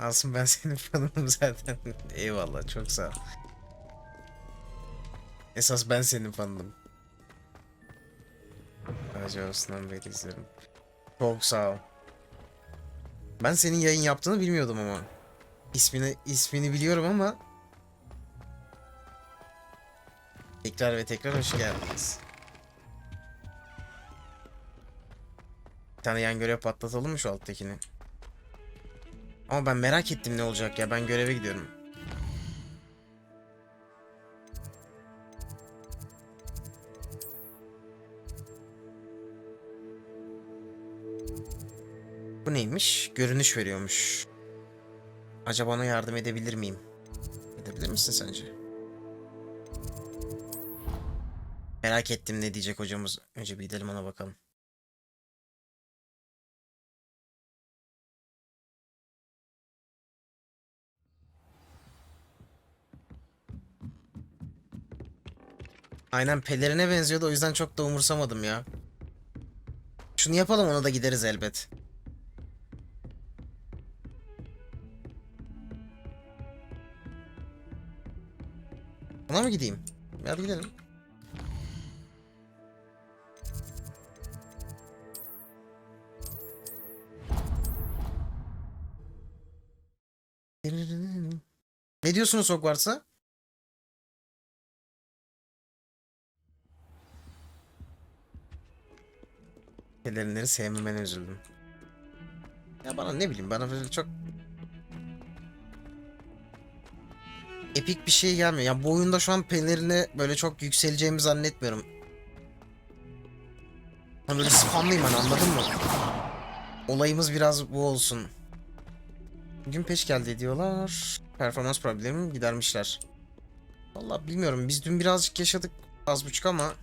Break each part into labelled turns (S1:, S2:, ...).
S1: Asım ben senin fanınım zaten. Eyvallah, çok sağ ol. Esas ben senin fanınım. Acayipsinden beri izlerim. Çok sağ ol. Ben senin yayın yaptığını bilmiyordum ama. İsmini biliyorum ama. Tekrar ve tekrar hoş geldiniz. Bir tane yan görev patlatalım mı şu alttakini? Ama ben merak ettim ne olacak ya. Ben göreve gidiyorum. Bu neymiş? Görünüş veriyormuş. Acaba ona yardım edebilir miyim? Edebilir misin sence? Merak ettim ne diyecek hocamız. Önce bir gidelim ona bakalım. Aynen pelerine benziyordu, o yüzden çok da umursamadım ya. Şunu yapalım, ona da gideriz elbet. Ona mı gideyim? Hadi gidelim. Ne diyorsunuz Hogwarts'a? Pelerinleri sevmemene üzüldüm. Ya bana ne bileyim, bana böyle çok epik bir şey gelmiyor. Ya bu oyunda şu an pelerine böyle çok yükseleceğimi zannetmiyorum. Hani böyle spamlayayım hani, anladın mı? Olayımız biraz bu olsun. Bugün peş geldi diyorlar. Performans problemimi gidermişler. Vallahi bilmiyorum. Biz dün birazcık yaşadık. Az buçuk ama.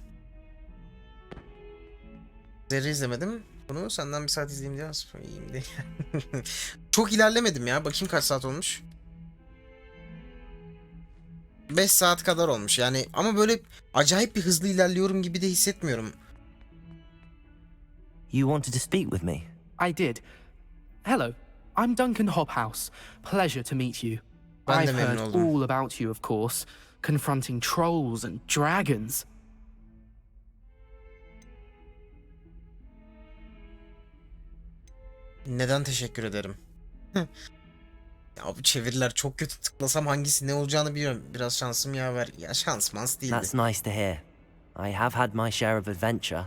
S1: Zerre izlemedim. Bunu senden bir saat izleyeyim diye iyiyim diye. Çok ilerlemedim ya. Bakayım kaç saat olmuş. 5 saat kadar olmuş yani, ama böyle acayip bir hızlı ilerliyorum gibi de hissetmiyorum.
S2: You wanted to speak with me?
S3: I did. Hello, I'm Duncan Hobhouse. Pleasure to meet you.
S1: Ben de
S3: I've
S1: memnun
S3: heard
S1: oldum.
S3: all about you, of course, confronting trolls and dragons.
S1: Neden teşekkür ederim? Ya bu çeviriler çok kötü, tıklasam hangisi ne olacağını biliyorum. Biraz şansım yaver. Ya şans mans değildi.
S2: That's nice to hear. I have had my share of adventure.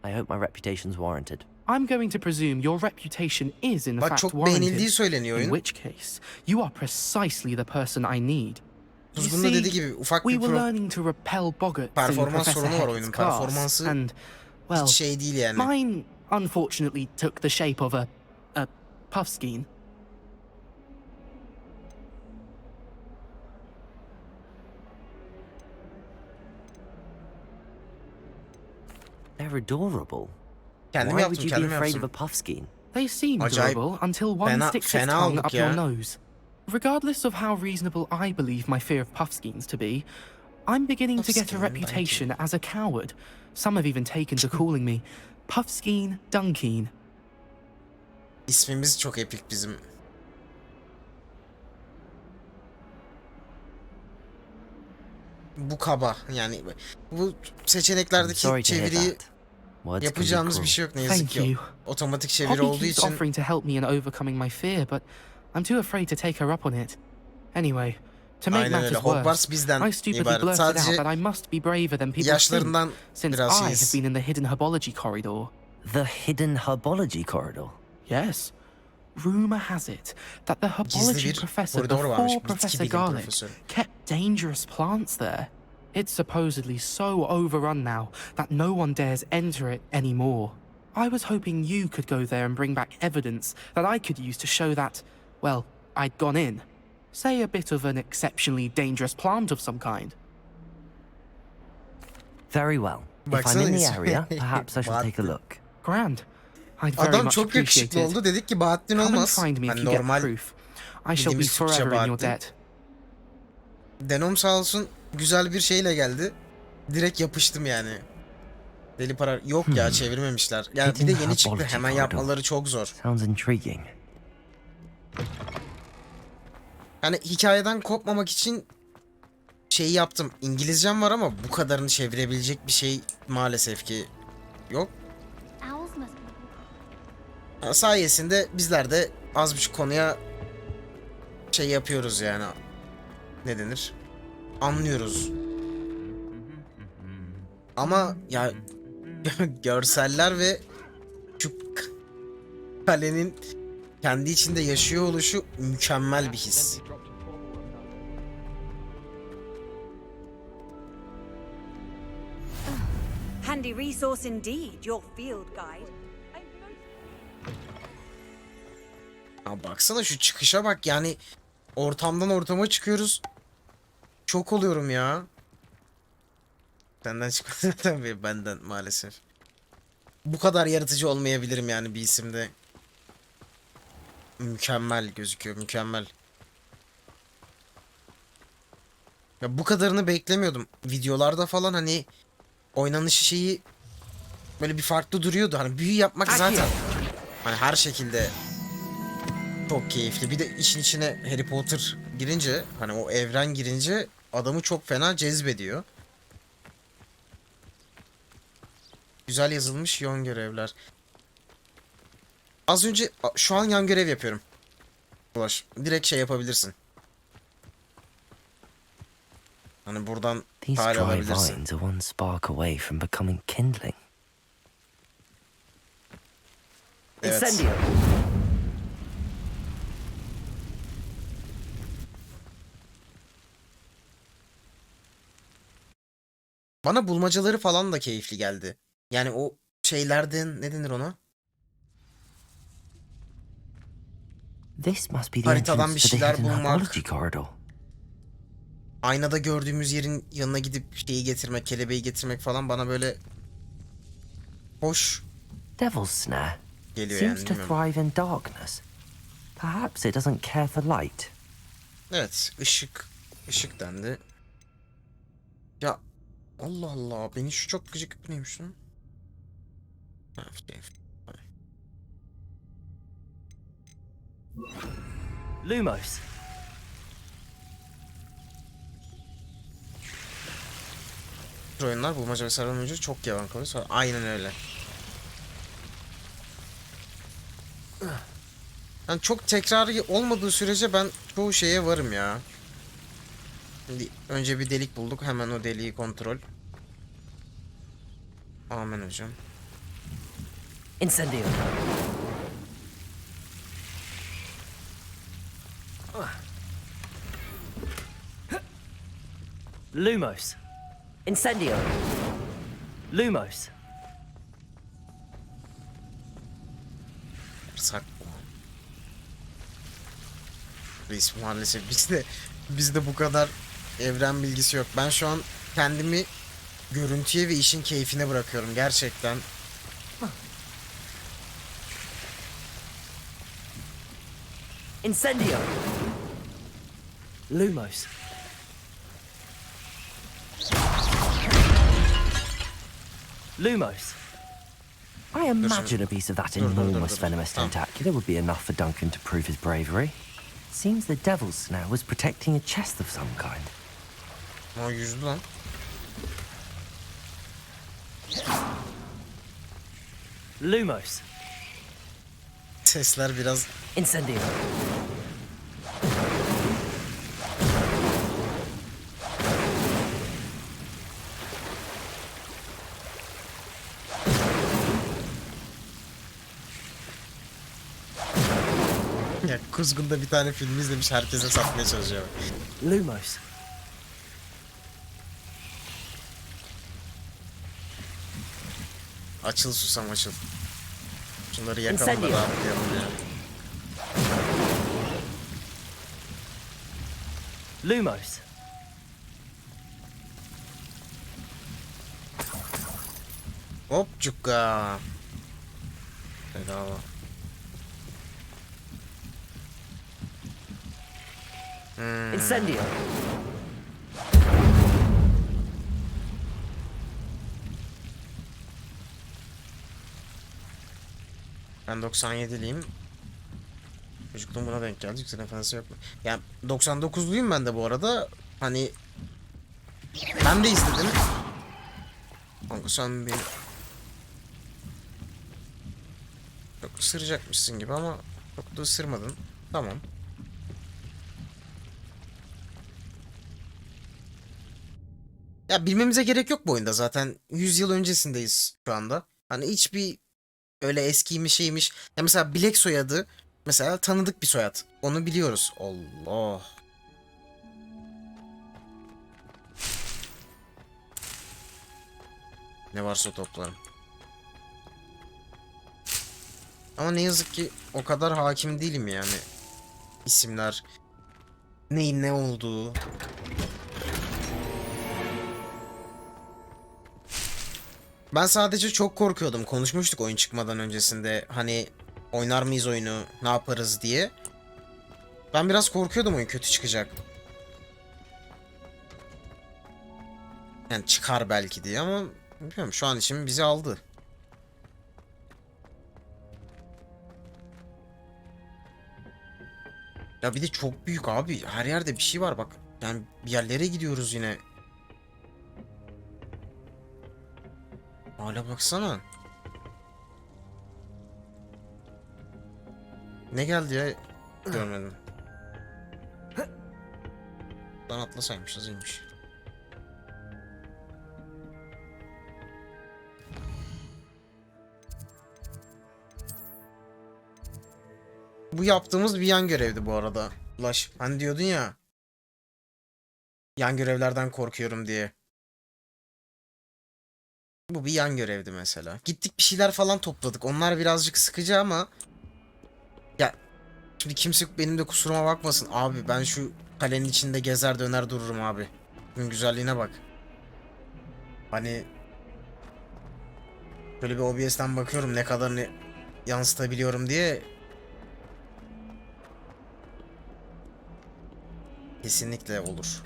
S2: I hope my reputation's warranted.
S3: I'm going to presume your reputation is in
S1: Bak
S3: fact
S1: çok beğenildiği
S3: warranted.
S1: söyleniyor
S3: In
S1: oyun.
S3: which case, you are precisely the person I need. You
S1: Kuzgun da dediği
S3: see,
S1: gibi ufak
S3: we
S1: bir
S3: were learning to repel boggarts in
S1: performans
S3: Professor
S1: sorunu var
S3: Hecht's
S1: oyunun.
S3: class,
S1: Performansı
S3: and well,
S1: hiç şey değil yani.
S3: mine unfortunately took the shape of a puffskein.
S2: They're adorable.
S1: Kendim
S2: Why
S1: yaptım,
S2: would you be
S1: kendim
S2: afraid of
S1: yaptım.
S2: a puffskein?
S3: They seem
S1: Acayip
S3: durable until one sticks its
S1: fena
S3: tongue
S1: olduk
S3: up
S1: ya.
S3: your nose. Regardless of how reasonable I believe my fear of puffskeins to be, I'm beginning to get a
S1: Puffskein,
S3: reputation as a coward. Some have even taken to calling me Puffskein Dunkeen.
S1: İsmimiz çok epik bizim. Bu kaba yani, bu
S2: I'm
S1: seçeneklerdeki
S2: sorry to hear
S1: çeviriyi
S2: that. Words can be
S1: yapacağımız bir
S2: cruel.
S1: şey yok ne yazık
S3: Thank
S1: ki.
S3: you.
S1: Otomatik çeviri
S3: Poppy
S1: olduğu
S3: keeps
S1: için
S3: offering to help me in overcoming my fear, but I'm too afraid to take her up on it. Anyway, to make
S1: aynen öyle.
S3: matters
S1: Hogwarts
S3: worse,
S1: bizden
S3: I stupidly
S1: ibaret.
S3: blurted out
S1: Sadece
S3: that I must be braver than people think,
S1: yaşlarından
S3: since
S1: biraz
S3: I have
S1: şeyiz.
S3: been in the hidden herbology corridor.
S2: The hidden herbology corridor.
S3: Yes. Rumor has it that the herbology
S1: bir
S3: professor
S1: koridor varmış,
S3: before
S1: bitki
S3: Professor
S1: bilim
S3: Garlic
S1: profesörü.
S3: kept dangerous plants there. It's supposedly so overrun now that no one dares enter it anymore. I was hoping you could go there and bring back evidence that I could use to show that, well, I'd gone in. Say a bit of an exceptionally dangerous plant of some kind.
S2: Very well. If I'm
S1: Baksana
S2: in the
S1: ismi.
S2: area, perhaps I shall take a
S1: Bahattin.
S2: look.
S3: Grand. I'd very
S1: Adam
S3: much
S1: çok
S3: appreciate
S1: yakışıklı
S3: it.
S1: oldu. Dedik ki Bahattin
S3: Come and
S1: olmaz.
S3: find me if
S1: Hani
S3: you get
S1: normal
S3: proof. I shall be
S1: bildiğimiz Türkçe
S3: forever in your
S1: Bahattin.
S3: debt.
S1: Denom sağ olsun güzel bir şeyle geldi. Direkt yapıştım yani. Deli para yok ya, çevirmemişler. Yani bir de yeni çıktı, hemen yapmaları çok zor.
S2: Sounds intriguing.
S1: Yani hikayeden kopmamak için şeyi yaptım. İngilizcem var ama bu kadarını çevirebilecek bir şey maalesef ki yok. Sayesinde bizler de az buçuk konuya şey yapıyoruz yani. Ne denir? Anlıyoruz. Ama ya görseller ve şu kalenin kendi içinde yaşıyor oluşu mükemmel bir his.
S4: Handy resource indeed, your field guide.
S1: Ya baksana şu çıkışa bak yani, ortamdan ortama çıkıyoruz. Çok oluyorum ya. Senden çıkmadı tabii, benden maalesef. Bu kadar yaratıcı olmayabilirim yani bir isimde. Mükemmel gözüküyor, mükemmel. Ya bu kadarını beklemiyordum. Videolarda falan hani oynanışı şeyi böyle bir farklı duruyordu. Hani büyü yapmak zaten hani her şekilde çok keyifli. Bir de işin içine Harry Potter girince, hani o evren girince adamı çok fena cezbediyor. Güzel yazılmış yan görevler. Az önce şu an yan görev yapıyorum. Ulaş, direkt şey yapabilirsin. Hani buradan
S2: These
S1: hal
S2: dry
S1: alabilirsin.
S2: vines are one spark away from becoming kindling.
S1: Evet.
S2: Incendio.
S1: Bana bulmacaları falan da keyifli geldi. Yani o şeylerden ne denir ona?
S2: This must be the
S1: Haritadan
S2: entrance
S1: bir
S2: to the
S1: şeyler
S2: hidden
S1: bulmak.
S2: herbology corridor.
S1: Aynada gördüğümüz yerin yanına gidip şeyi getirmek, kelebeği getirmek falan bana böyle hoş
S2: Devil's Snare
S1: geliyor
S2: seems
S1: yani,
S2: to
S1: bilmiyorum.
S2: thrive in darkness. Perhaps it doesn't care for light.
S1: Evet, ışık dendi. Ya Allah Allah, beni şu çok gıcık, bu neymiş lan? Ha, şey.
S2: Lumos.
S1: Oyunlar bulmaca ve sarılma önce çok yavan kalıyor. Sonra aynen öyle. Yani çok tekrarı olmadığı sürece ben çoğu şeye varım ya. Şimdi önce bir delik bulduk, hemen o deliği kontrol. Amen hocam.
S2: Incendio. Lumos. Incendio. Lumos.
S1: Sak. Reis maalesef bizde bu kadar evren bilgisi yok. Ben şu an kendimi görüntüye ve işin keyfine bırakıyorum gerçekten.
S2: Incendio. Lumos. Lumos. I imagine a piece of that enormous venomous tentacular would be enough for Duncan to prove his bravery. Seems the Devil's Snare was protecting a chest of some kind.
S1: O yüzdü lan.
S2: Lumos.
S1: Sesler biraz
S2: Incendio.
S1: ya, Kuzgun'da bir tane film izlemiş, herkese satmaya çalışıyor.
S2: Lumos.
S1: Açıl susam açıl. Şunları yakalım da
S2: Incendio.
S1: rahatlayalım ya.
S2: Lumos.
S1: Hop cukka. Bedava.
S2: Incendio.
S1: Ben 97'liyim. Çocukluğum buna denk geldi. Yükselen efendisi yok mu? Yani 99'luyum ben de bu arada. Hani ben de izledim. Kanka sen beni çok ısıracakmışsın gibi ama çok da ısırmadın. Tamam. Ya bilmemize gerek yok bu oyunda zaten. 100 yıl öncesindeyiz şu anda. Hani hiçbir öyle eskiymiş şeymiş. Ya mesela Black soyadı mesela tanıdık bir soyad. Onu biliyoruz. Allah. Ne varsa toplarım. Ama ne yazık ki o kadar hakim değilim yani. İsimler, neyin ne olduğu. Ben sadece çok korkuyordum. Konuşmuştuk oyun çıkmadan öncesinde. Hani oynar mıyız oyunu, ne yaparız diye. Ben biraz korkuyordum oyun kötü çıkacak. Yani çıkar belki diye ama bilmiyorum, şu an için bizi aldı. Ya bir de çok büyük abi. Her yerde bir şey var bak. Yani bir yerlere gidiyoruz yine. Hala baksana. Ne geldi ya? Görmedim. Lan atlasaymışız iyiymiş. Bu yaptığımız bir yan görevdi bu arada. Ulaş hani diyordun ya. Yan görevlerden korkuyorum diye. Bu bir yan görevdi mesela. Gittik bir şeyler falan topladık. Onlar birazcık sıkıcı ama ya şimdi kimse benim de kusuruma bakmasın. Abi ben şu kalenin içinde gezer döner dururum abi. Bunun güzelliğine bak. Hani böyle bir OBS'ten bakıyorum ne kadarını yansıtabiliyorum diye. Kesinlikle olur.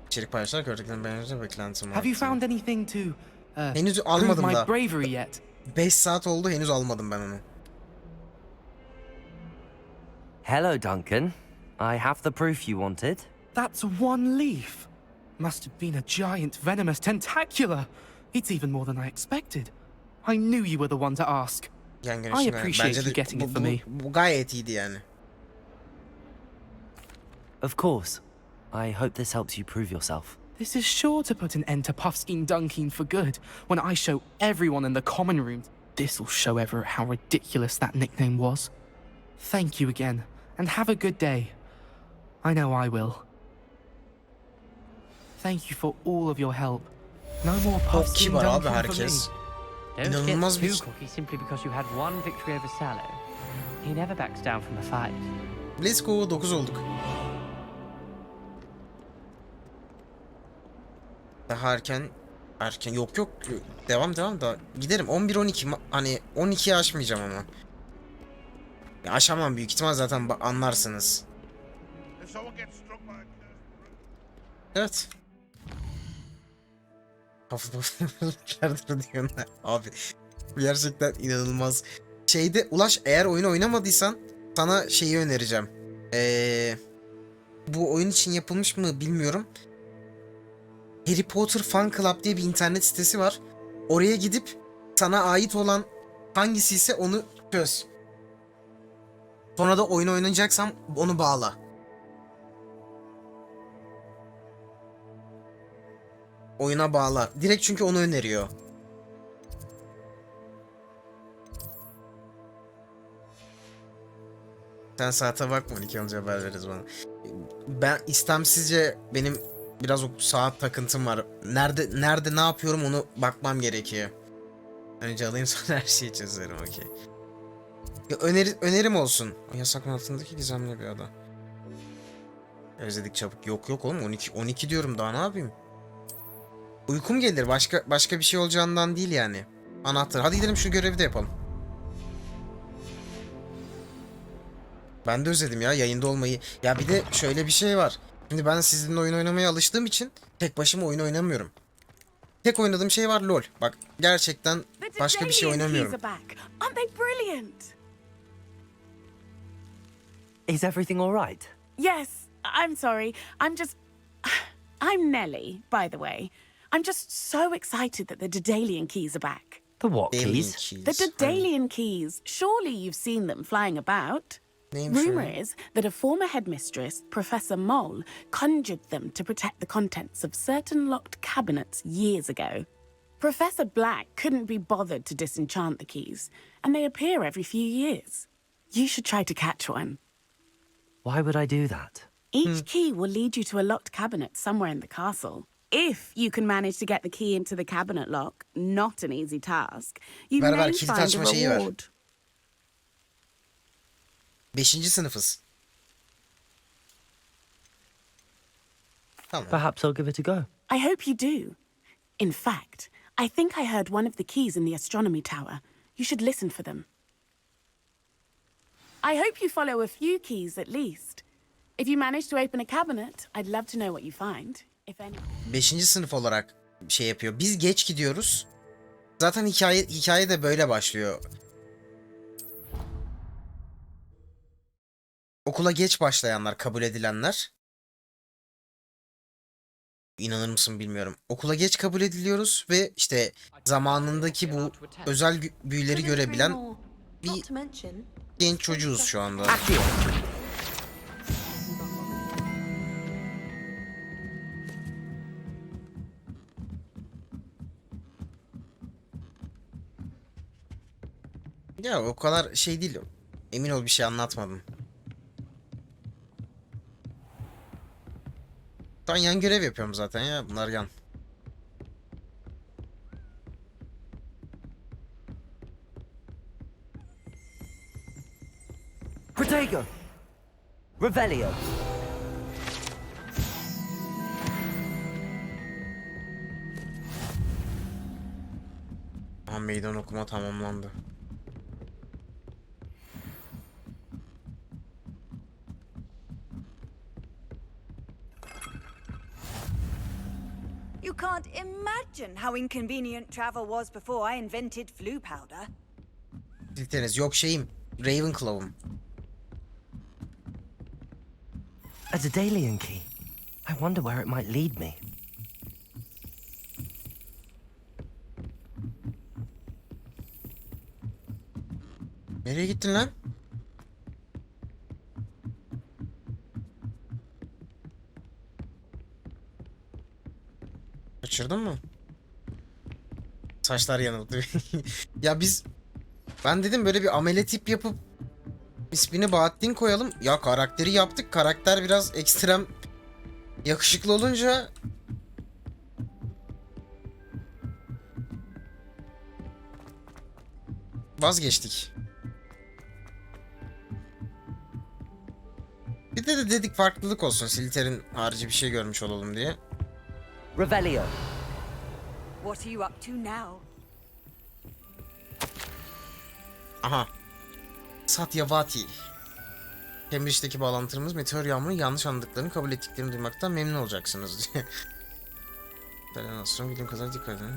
S1: İçerik paylaşlar gördüklerim beğenirse beklentim var.
S3: Have you found anything to
S1: Henüz
S3: prove
S1: almadım
S3: my
S1: da.
S3: bravery yet?
S1: 5 saat oldu henüz almadım ben onu.
S2: Hello, Duncan. I have the proof you wanted.
S3: That's one leaf. Must have been a giant venomous tentacula. It's even more than I expected. I knew you were the one to ask.
S1: Yan
S3: I
S1: görüşüm
S3: appreciate
S1: bence
S3: you
S1: de
S3: getting it for me.
S1: bu gayet iyiydi yani.
S2: Of course. I hope this helps you prove yourself.
S3: This is sure to put an end to Puffskein Dunkeen for good. When I show everyone in the common room, this'll show Everett how ridiculous that nickname was. Thank you again, and have a good day. I know I will. Thank you for all of your help. No more
S1: Çok
S3: Puffskein
S1: kibar abi
S3: Dunkeen for me.
S1: herkes.
S5: Don't
S1: İnanılmaz
S5: get
S1: bir...
S5: too cocky simply because you had one victory over Sallow. He never backs down from a fight.
S1: Let's go 9 olduk. Daha erken yok devam da giderim 11-12 hani 12'yi aşmayacağım ama. Ya aşamam büyük ihtimal zaten anlarsınız. Evet. Hafif hafiflerdir diyorlar. Abi gerçekten inanılmaz. Şeyde Ulaş eğer oyunu oynamadıysan sana şeyi önereceğim. Bu oyun için yapılmış mı bilmiyorum. Harry Potter Fan Club diye bir internet sitesi var. Oraya gidip sana ait olan hangisi ise onu çöz. Sonra da oyun oynayacaksam onu bağla. Oyuna bağla. Direkt çünkü onu öneriyor. Sen saate bakma 12 olunca haber veririz bana. Ben istemsizce benim biraz o saat takıntım var. Nerede ne yapıyorum onu bakmam gerekiyor. Önce alayım sonra her şeyi çözerim okey. Önerim olsun. O yasakın altındaki gizemli bir ada. Özledik çabuk. Yok oğlum 12 diyorum daha ne yapayım? Uykum gelir başka bir şey olacağından değil yani. Anahtar. Hadi gidelim şu görevi de yapalım. Ben de özledim ya yayında olmayı. Ya bir de şöyle bir şey var. Şimdi ben sizinle oyun oynamaya alıştığım için tek başıma oyun oynamıyorum. Tek oynadığım şey var LoL. Bak gerçekten başka bir şey oynamıyorum.
S2: Is everything all right?
S6: Yes, I'm sorry. I'm Nellie, by the way. I'm just so excited that the Daedalian keys are back.
S2: The what
S1: Alien
S2: keys?
S1: keys.
S6: The Daedalian keys. Surely you've seen them flying about.
S1: Name
S6: Rumour
S1: sure.
S6: is that a former headmistress, Professor Moll, conjured them to protect the contents of certain locked cabinets years ago. Professor Black couldn't be bothered to disenchant the keys, and they appear every few years. You should try to catch one.
S2: Why would I do that?
S6: Each key will lead you to a locked cabinet somewhere in the castle. If you can manage to get the key into the cabinet lock, not an easy task, you
S1: Ver,
S6: may
S1: kilit
S6: find a
S1: açma şeyi ver.
S6: reward.
S1: 5. sınıfız. Tamam.
S2: Perhaps I'll give it a go.
S6: I hope you do. In fact, I think I heard one of the keys in the astronomy tower. You should listen for them. I hope you follow a few keys at least. If you manage to open a cabinet, I'd love to know what you find, if any.
S1: 5. sınıf olarak şey yapıyor. Biz geç gidiyoruz. Zaten hikaye de böyle başlıyor. Okula geç başlayanlar, kabul edilenler. İnanır mısın bilmiyorum. Okula geç kabul ediliyoruz ve işte zamanındaki bu özel büyüleri görebilen bir genç çocuğuz şu anda.
S2: Aksiyon.
S1: Ya o kadar şey değil. Emin ol bir şey anlatmadım. Ben yan görev yapıyorum zaten ya. Bunlar yan.
S2: Protego. Revelio.
S1: Aha, meydan okuma tamamlandı.
S4: You can't imagine how inconvenient travel was before I invented flu powder.
S1: Dilteniz yok şeyim. Ravenclaw'um.
S2: A Daedalian key. I wonder where it might lead me.
S1: Nereye gittin lan? Kaçırdın mı? Saçlar yanıldı. Ya ben dedim böyle bir amele tip yapıp ismini Bahattin koyalım. Ya karakteri yaptık. Karakter biraz ekstrem yakışıklı olunca vazgeçtik. Bir de dedik farklılık olsun. Silter'in harici bir şey görmüş olalım diye.
S2: Revelio.
S4: What are you up to now?
S1: Aha. Satyavati. Cambridge'deki bağlantılarımız meteor yağmurun yanlış anladıklarını kabul ettiklerini duymaktan memnun olacaksınız diye. Astronom bildiğim kadar dikkat edin.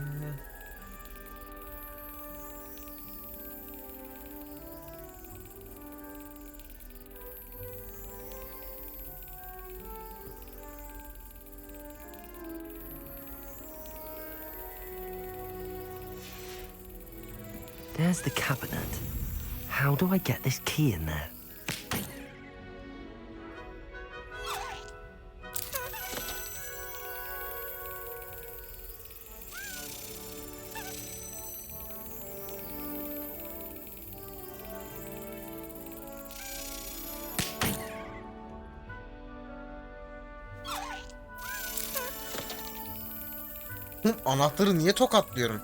S2: There's the cabinet. How do I get this key in there?
S1: Anahtarı niye tokatlıyorum?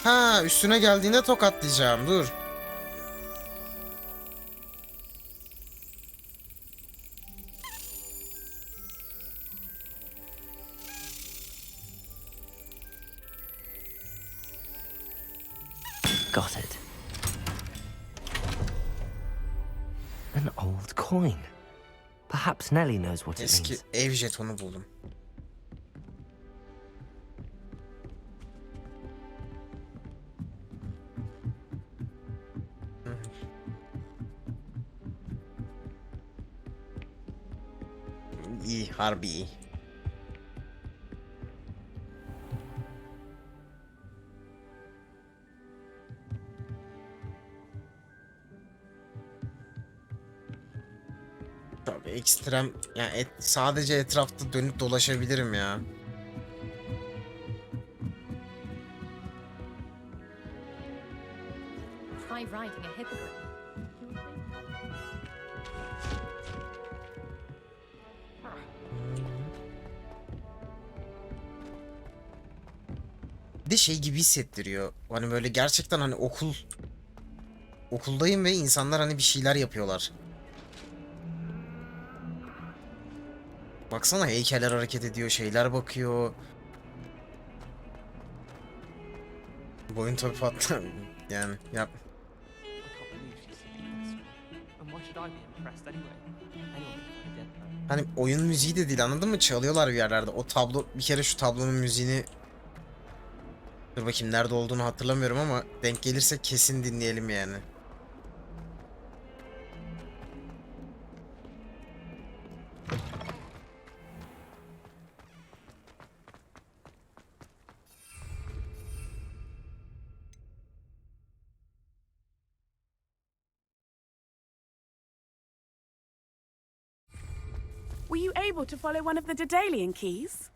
S1: Ha, üstüne geldiğinde tokatlayacağım. Dur.
S2: Got it. An old coin. Perhaps Nellie knows what it
S1: Eski
S2: means.
S1: ev jetonu buldum. İyi, harbi iyi. Tabii ekstrem, yani sadece etrafta dönüp dolaşabilirim ya.
S7: Try riding a hippogriff.
S1: Bir de şey gibi hissettiriyor. Hani böyle gerçekten hani okuldayım ve insanlar hani bir şeyler yapıyorlar. Baksana, heykeller hareket ediyor, şeyler bakıyor. Boyun tabii patlar. Yani yap. Hani oyun müziği de değil, anladın mı? Çalıyorlar bir yerlerde. O tablo, bir kere şu tablonun müziğini, dur bakayım nerede olduğunu hatırlamıyorum ama denk gelirse kesin dinleyelim yani.
S6: Were you able to follow one of the Daedalian keys?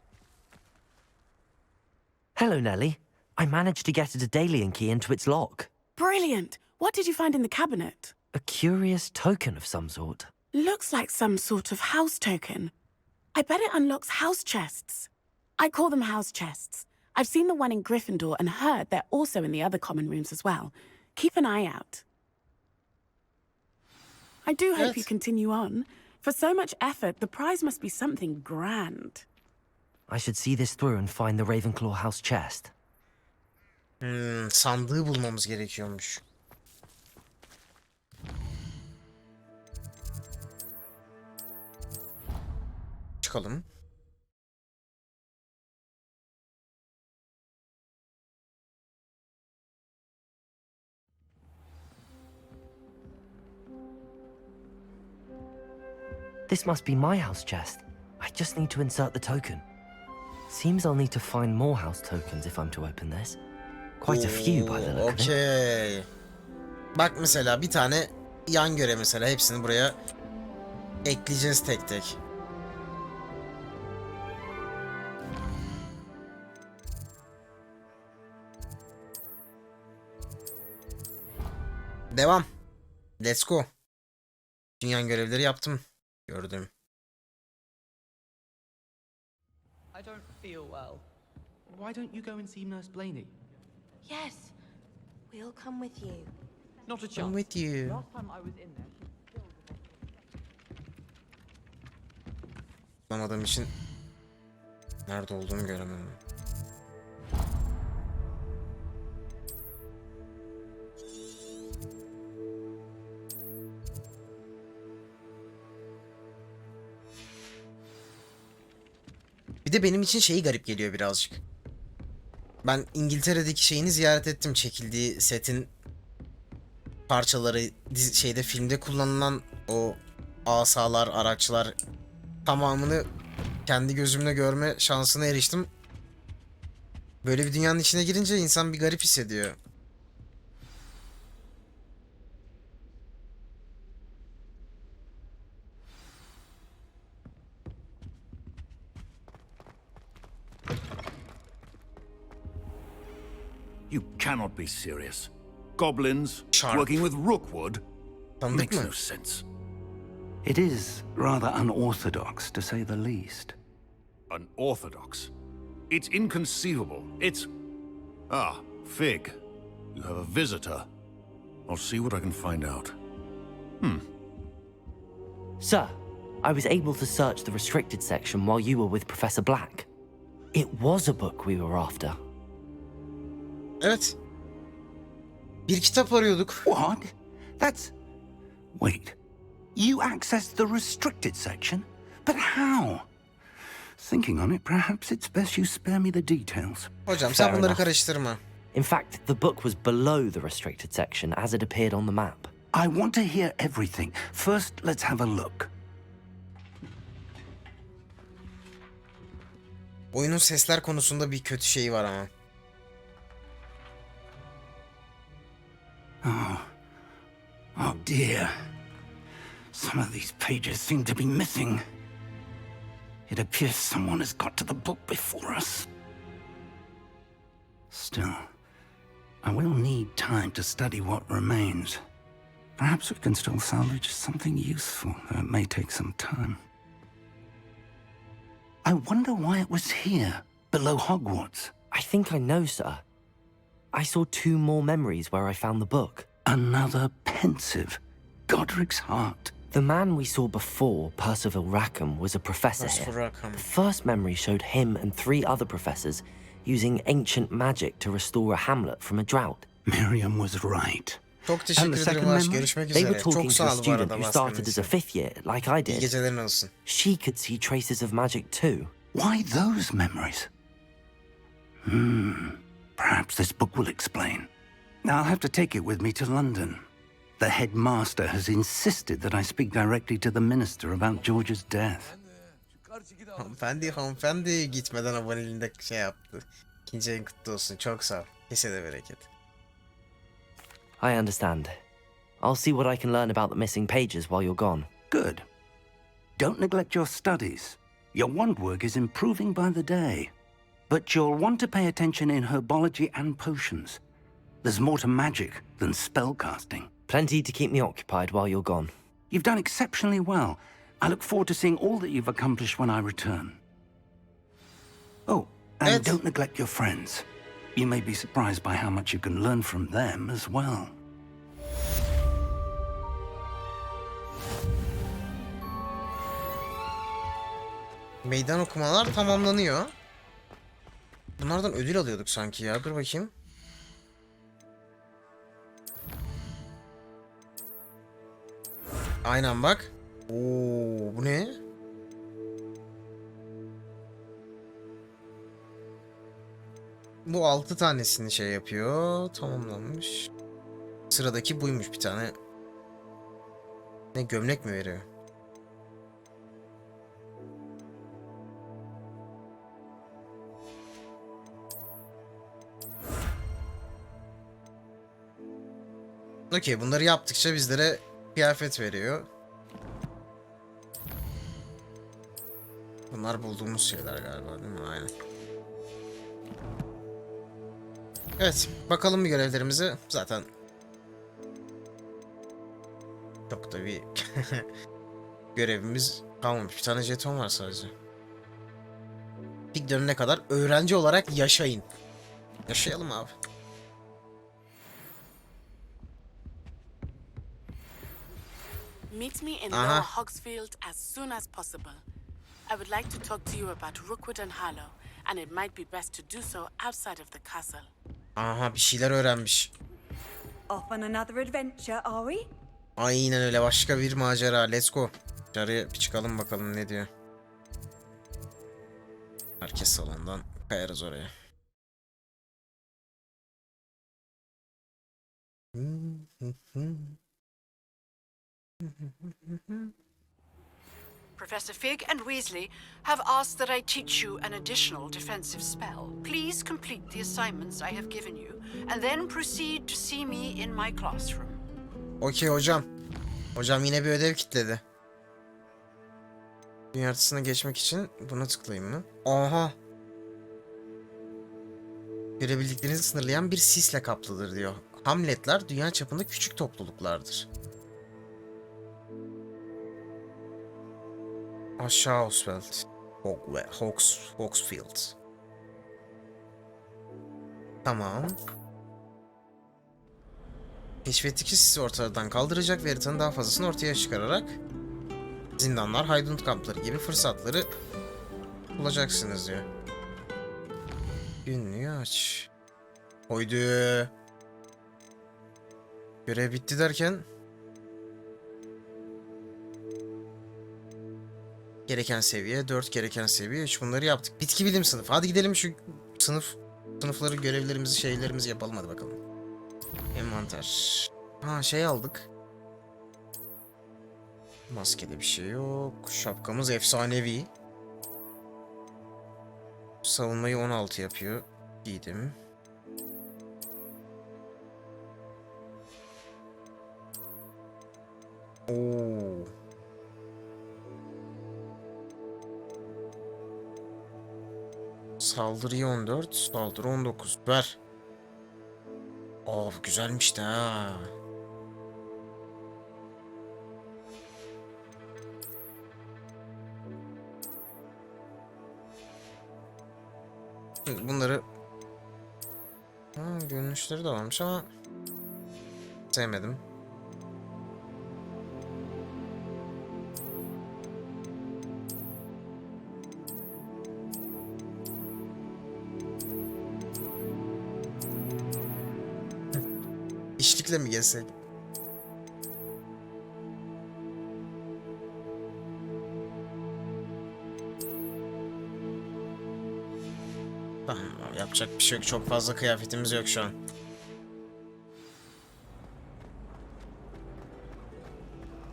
S2: Hello, Nellie. I managed to get a Daedalian key into its lock.
S6: Brilliant. What did you find in the cabinet?
S2: A curious token of some sort.
S6: Looks like some sort of house token. I bet it unlocks house chests. I call them house chests. I've seen the one in Gryffindor and heard they're also in the other common rooms as well. Keep an eye out. I do hope you continue on. For so much effort, the prize must be something grand.
S2: I should see this through and find the Ravenclaw house chest.
S1: Sandığı bulmamız gerekiyormuş. Çıkalım.
S2: This must be my house chest. I just need to insert the token. Seems I'll need to find more house tokens if I'm to open this. Quite a few by the look of it.
S1: Okay. Bak mesela bir tane yan göre mesela, hepsini buraya ekleyeceğiz tek tek. Devam. Let's go. Dünya görevleri yaptım. Gördüm.
S5: I don't feel well.
S3: Why don't you go and see Nurse Blaney?
S7: Yes, we'll come with you.
S5: Not a
S1: I'm
S5: chance.
S1: with you.
S5: Last time I was in there,
S1: Anlamadığım için nerede olduğunu göremem. Bir de benim için şeyi garip geliyor birazcık. Ben İngiltere'deki şeyini ziyaret ettim. Çekildiği setin parçaları, şeyde, filmde kullanılan o asalar, araçlar, tamamını kendi gözümle görme şansına eriştim. Böyle bir dünyanın içine girince insan bir garip hissediyor.
S8: You cannot be serious. Goblins
S1: Sharp.
S8: working with Rookwood
S1: Tanıdık
S8: makes
S1: mı?
S8: no sense.
S9: It is rather unorthodox, to say the least.
S8: Unorthodox. It's inconceivable. It's... Ah, Fig. You have a visitor. I'll see what I can find out.
S2: Sir, I was able to search the restricted section while you were with Professor Black. It was a book we were after.
S1: Evet. Bir kitap arıyorduk.
S9: What? That's... Wait. You accessed the restricted section? But how? Thinking on it, perhaps it's best you spare me the details.
S1: Hocam sen
S2: Fair
S1: bunları
S2: enough.
S1: karıştırma.
S2: In fact, the book was below the restricted section as it appeared on the map.
S9: I want to hear everything. First, let's have a look.
S1: Oyunun sesler konusunda bir kötü şeyi var ama.
S9: Oh dear. Some of these pages seem to be missing. It appears someone has got to the book before us. Still, I will need time to study what remains. Perhaps we can still salvage something useful, though it may take some time. I wonder why it was here, below Hogwarts.
S2: I think I know, sir. I saw 2 more memories where I found the book.
S9: Another pensive, Godric's heart.
S2: The man we saw before, Percival Rackham, was a professor
S1: Percival
S2: here.
S1: Rackham.
S2: The first memory showed him and 3 other professors using ancient magic to restore a hamlet from a drought.
S9: Miriam was right.
S1: Çok teşekkür ederim
S9: second
S1: Ulaş.
S9: memory?
S1: Görüşmek
S2: They were
S1: üzere.
S2: talking
S1: Çok
S2: to a
S1: sağ ol bu
S2: student
S1: arada
S2: who
S1: baskının
S2: started as a
S1: için.
S2: 5th year, like I
S1: İyi
S2: did.
S1: gecelerin olsun.
S2: She could see traces of magic too.
S9: Why those memories? Perhaps this book will explain. I'll have to take it with me to London. The headmaster has insisted that I speak directly to the minister about George's death.
S1: Hanımefendi gitmeden aboneliğinde şey yaptı. İkinci ayın kutlu olsun. Çok sağ ol. Kesede bereket.
S2: I understand. I'll see what I can learn about the missing pages while you're gone.
S9: Good. Don't neglect your studies. Your wand work is improving by the day. But you'll want to pay attention in herbology and potions. There's more to magic than spellcasting.
S2: Plenty to keep me occupied while you're gone.
S9: You've done exceptionally well. I look forward to seeing all that you've accomplished when I return. Oh, and
S1: Evet.
S9: don't neglect your friends. You may be surprised by how much you can learn from them as well.
S1: Meydan okumalar tamamlanıyor. Bunlardan ödül alıyorduk sanki ya. Dur bakayım. Aynen bak. Oo, bu ne? Bu 6 tanesini şey yapıyor. Tamamlanmış. Sıradaki buymuş bir tane. Ne, gömlek mi veriyor? Okey, bunları yaptıkça bizlere kıyafet veriyor. Bunlar bulduğumuz şeyler galiba, değil mi? Aynen. Evet, bakalım bir görevlerimize. Zaten çok da bir görevimiz kalmamış. Bir tane jeton var sadece. Pik dönene kadar öğrenci olarak yaşayın. Yaşayalım abi.
S6: Meet me in Lower Hogsfield as soon as possible. I would like to talk to you about Rookwood and Harlow, and it might be best to do so outside of the castle.
S1: Aha, bir şeyler öğrenmiş.
S4: Off on another adventure, are we?
S1: Aynen öyle, başka bir macera. Let's go. Dışarıya bir çıkalım bakalım ne diyor. Herkes salondan kayarız oraya.
S10: Professor Fig and Weasley have asked that I teach you an additional defensive spell. Please complete the assignments I have given you, and then proceed to see me in my classroom.
S1: Okey hocam. Hocam yine bir ödev kitledi. Dünya haritasına geçmek için buna tıklayayım mı? Aha. Görebildiklerinizi sınırlayan bir sisle kaplıdır diyor. Hamletler dünya çapında küçük topluluklardır. Aşağı Hogsfield. Tamam. Keşfettikçe sizi ortadan kaldıracak ve haritanın daha fazlasını ortaya çıkararak zindanlar, haydut kampları gibi fırsatları bulacaksınız diyor. Günlüğü aç. Oydu. Görev bitti derken gereken seviye 4, gereken seviye 3, bunları yaptık. Bitki bilim sınıfı. Hadi gidelim şu sınıfları, görevlerimizi, şeylerimizi yapalım hadi bakalım. Envanter. Ha, şey aldık. Maskede bir şey yok. Şapkamız efsanevi. Savunmayı 16 yapıyor. Giydim. Oo. Saldırı 14, saldırı 19. Ver. Oh, güzelmiş de ha. Bunları görünüşleri de varmış ama sevmedim. İşlikle mi gezsek? Tamam, yapacak bir şey yok. Çok fazla kıyafetimiz yok şu an.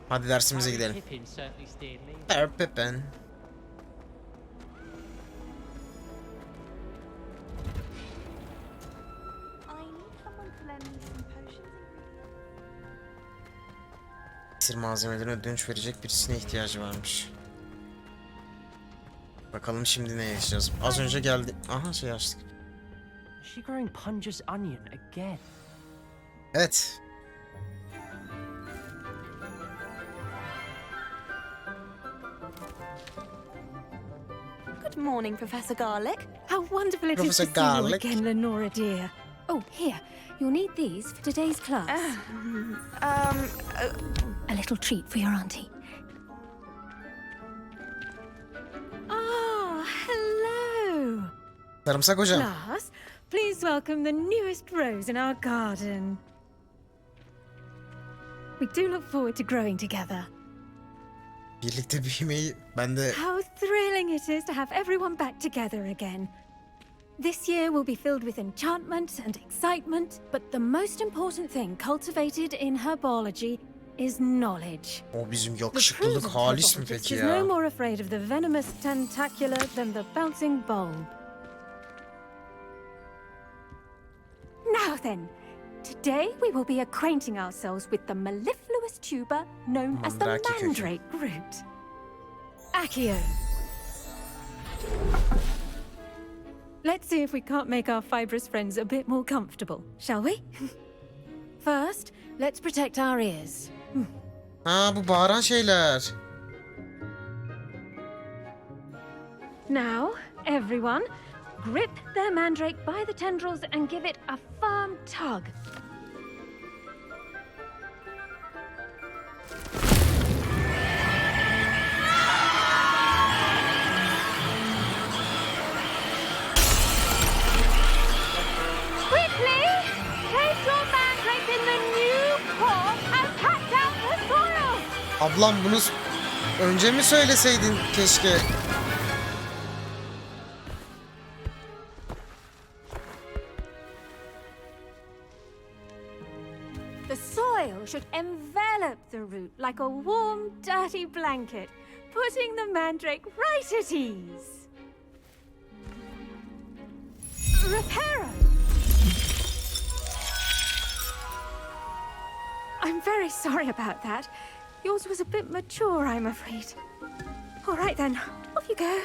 S1: Hadi dersimize gidelim. Pippin. İksir malzemelerine ödünç verecek birisine ihtiyacı varmış. Bakalım şimdi ne yaşayacağız. Az önce geldi. Aha, şey açtık.
S2: Is she growing Punja's onion again?
S1: Evet.
S11: Good morning, Professor Garlic. How wonderful it
S1: Professor
S11: is to see you
S1: Garlic.
S11: again, Lenora dear. Oh, here. You'll need these for today's class. A little treat for your auntie. Ah, hello.
S1: Sarımsak hocam.
S11: Class, please welcome the newest rose in our garden. We do look forward to growing together.
S1: Birlikte büyümeyi ben de...
S11: How thrilling it is to have everyone back together again. This year will be filled with enchantment and excitement, but the most important thing cultivated in herbology is knowledge.
S1: O bizim
S11: The
S1: yakışıklılık
S11: prudent
S1: halis mi
S11: herbologist
S1: peki
S11: is
S1: ya?
S11: no more afraid of the venomous tentacular than the bouncing bulb. Now then, today we will be acquainting ourselves with the mellifluous tuber known as the
S1: Mandrake kökü.
S11: mandrake root. Accio. Let's see if we can't make our fibrous friends a bit more comfortable, shall we? First, let's protect our ears.
S1: Ha, bu bağıran şeyler.
S11: Now, everyone, grip their mandrake by the tendrils and give it a firm tug. Quickly, place your mandrake in the new pot and cut down the soil.
S1: Ablam bunu önce mi söyleseydin keşke?
S11: The soil should envelop the root like a warm, dirty blanket, putting the mandrake right at ease. Reparo! I'm very sorry about that. Yours was a bit mature, I'm afraid. All right then, off you go.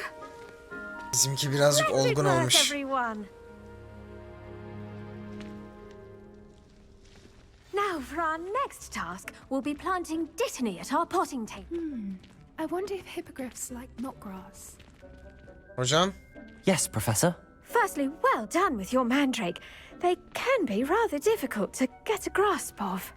S1: Bizimki birazcık
S11: Splendid
S1: olgun
S11: work,
S1: olmuş.
S11: everyone. Now, for our next task, we'll be planting dittany at our potting table.
S12: I wonder if hippogriffs like knotgrass.
S1: Hocam,
S2: Yes, Professor.
S11: Firstly, well done with your mandrake. They can be rather difficult to get a grasp of.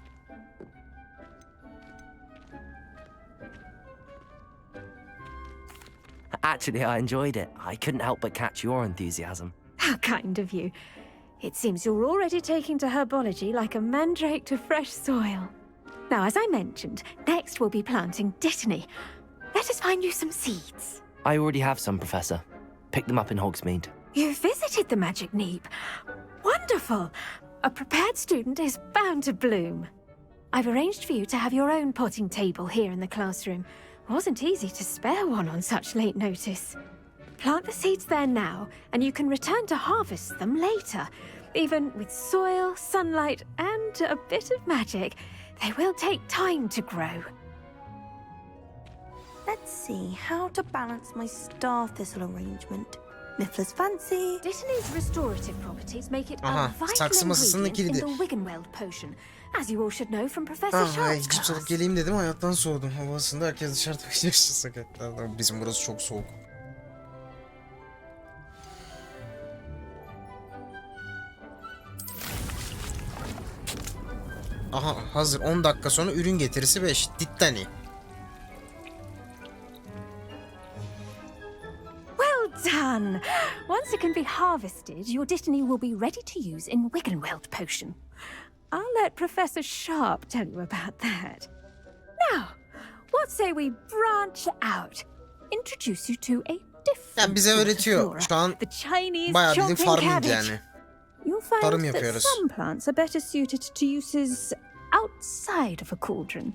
S2: Actually, I enjoyed it. I couldn't help but catch your enthusiasm.
S11: How kind of you. It seems you're already taking to herbology like a mandrake to fresh soil. Now, as I mentioned, next we'll be planting dittany. Let us find you some seeds.
S2: I already have some, Professor. Picked them up in Hogsmeade.
S11: You visited the Magic Neep. Wonderful. A prepared student is bound to bloom. I've arranged for you to have your own potting table here in the classroom. Wasn't easy to spare one on such late notice. Plant the seeds there now, and you can return to harvest them later. Even with soil, sunlight, and a bit of magic, they will take time to grow.
S13: Let's see how to balance my star thistle arrangement. Niffler's fancy.
S11: Dittany's restorative properties make it
S1: Aha,
S11: a vital
S1: saksı masasının
S11: ingredient in
S1: kilidi.
S11: the Wiggenweld potion, as you all should know from Professor
S1: Ah,
S11: Sharp's
S1: gidip soğuk
S11: class.
S1: geleyim dedim, hayattan soğudum. Havasında herkes dışarıda bekliyor sakatlar. Bizim burası çok soğuk. Aha, hazır. 10 dakika sonra ürün getirisi 5. Dittany.
S11: Well done! Once it can be harvested, your Dittany will be ready to use in Wiggenweld potion. I'll let Professor Sharp tell you about that. Now, what say we branch out? Introduce you to a different
S1: Yani bize
S11: sort of
S1: öğretiyor.
S11: flora.
S1: Şu an
S11: The Chinese
S1: bayağı bildiğin
S11: chomping
S1: farming
S11: cabbage.
S1: yani.
S11: You'll find
S1: Tarım
S11: that
S1: yapıyoruz.
S11: some plants are better suited to uses outside of a cauldron.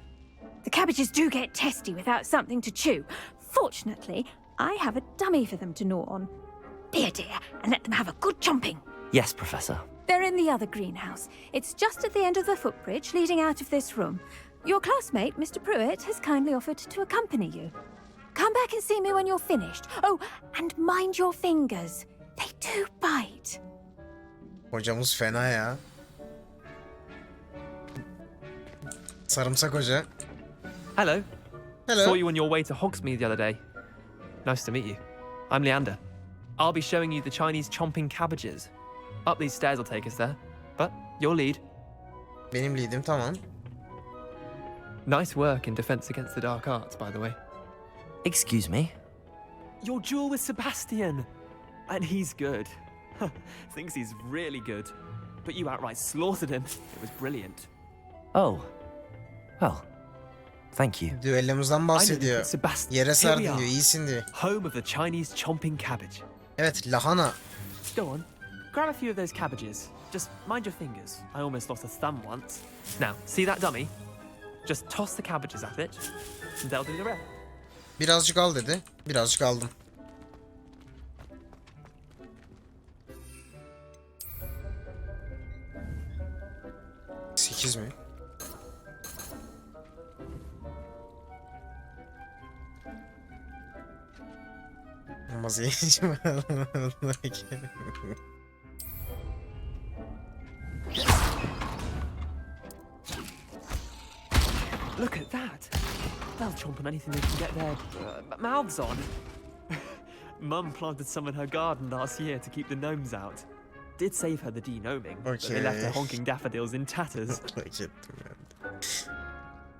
S11: The cabbages do get testy without something to chew. Fortunately, I have a dummy for them to gnaw on. Be a dear and let them have a good chomping.
S2: Yes, Professor.
S11: They're in the other greenhouse. It's just at the end of the footbridge leading out of this room. Your classmate, Mr. Pruitt, has kindly offered to accompany you. Come back and see me when you're finished. Oh, and mind your fingers. They do bite.
S1: Hocamız fena ya. Sarımsak hoca.
S14: Hello.
S1: Hello.
S14: Saw you on your way to Hogsmeade the other day. Nice to meet you. I'm Leander. I'll be showing you the Chinese chomping cabbages. Up these stairs will take us there. But your lead.
S1: Benim leadim, tamam.
S14: Nice work in defense against the dark arts, by the way.
S2: Excuse me?
S14: Your duel with Sebastian. And he's good. Thinks he's really good. But you outright slaughtered him. It was brilliant.
S2: Oh. Well, thank you.
S1: Düellomuzdan bahsediyor.
S14: Sebastian.
S1: Yere
S14: Here
S1: sardın
S14: we
S1: diyor,
S14: are.
S1: iyisin diyor.
S14: Home of the Chinese chomping cabbage.
S1: Evet, lahana.
S14: Go on. Grab a few of those cabbages. Just mind your fingers. I almost lost a thumb once. Now, see that dummy? Just toss the cabbages at it, and they'll do the rest.
S1: Birazcık al dedi. Birazcık aldım. Sekiz mi? Olmaz yiyeceğim.
S14: Look at that. They'll chomp on anything they can get their mouths on. Mum planted some in her garden last year to keep the gnomes out. Did save her the de-gnoming, but they left her honking daffodils in tatters.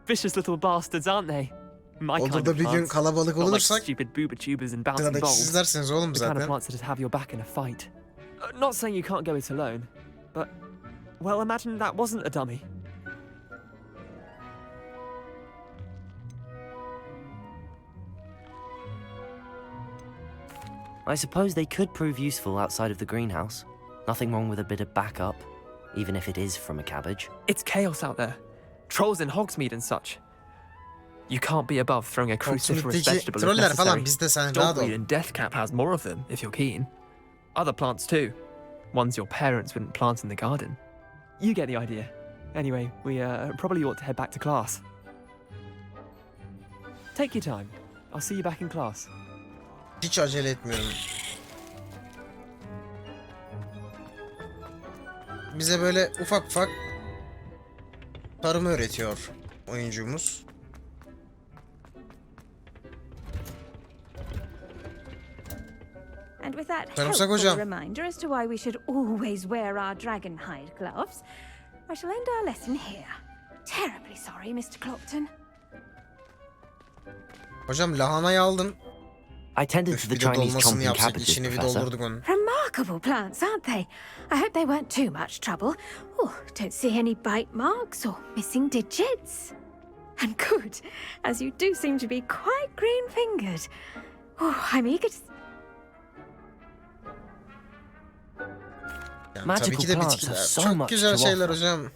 S14: Vicious little bastards, aren't they? My
S1: Olur
S14: kind
S1: da
S14: of
S1: bir gün
S14: plants.
S1: kalabalık
S14: Not like
S1: olursak
S14: stupid booba tubers and bouncing
S1: sıradaki
S14: balls.
S1: sizlersiniz oğlum
S14: The kind of
S1: zaten.
S14: plants that just have your back in a fight. Not saying you can't go it alone, but well, imagine that wasn't a dummy.
S2: I suppose they could prove useful outside of the greenhouse. Nothing wrong with a bit of backup, even if it is from a cabbage.
S14: It's chaos out there. Trolls in Hogsmeade and such. You can't be above throwing a cruciferous
S1: Hogsmeade'deki
S14: vegetable if
S1: troller
S14: necessary.
S1: falan bizde, sen rahat ol.
S14: Dogweed and Deathcap has more of them, if you're keen. Other plants too. Ones your parents wouldn't plant in the garden. You get the idea. Anyway, we probably ought to head back to class. Take your time. I'll see you back in class.
S1: Hiç acele etmiyorum. Bize böyle ufak ufak tarımı öğretiyor oyuncumuz.
S11: And with that
S1: Sarımsak
S11: helpful
S1: hocam.
S11: reminder as to why we should always wear our dragon hide gloves, I shall end our lesson here. Terribly sorry, Mr. Clopton.
S1: Hocam lahanayı aldın.
S2: I tended
S1: Üf,
S2: to the
S1: bir de
S2: Chinese
S1: dolmasını
S2: chomping
S1: yapsak
S2: cabbages,
S1: içini bir
S2: Professor.
S1: doldurduk onun.
S11: Remarkable plants, aren't they? I hope they weren't too much trouble. Oh, don't see any bite marks or missing digits. And good, as you do seem to be quite green-fingered. Oh, I'm eager to...
S1: Yani
S2: Magical
S1: tabii ki de
S2: plants
S1: bitkiler.
S2: have so
S1: Çok
S2: much
S1: güzel
S2: to
S1: şeyler
S2: offer.
S1: hocam.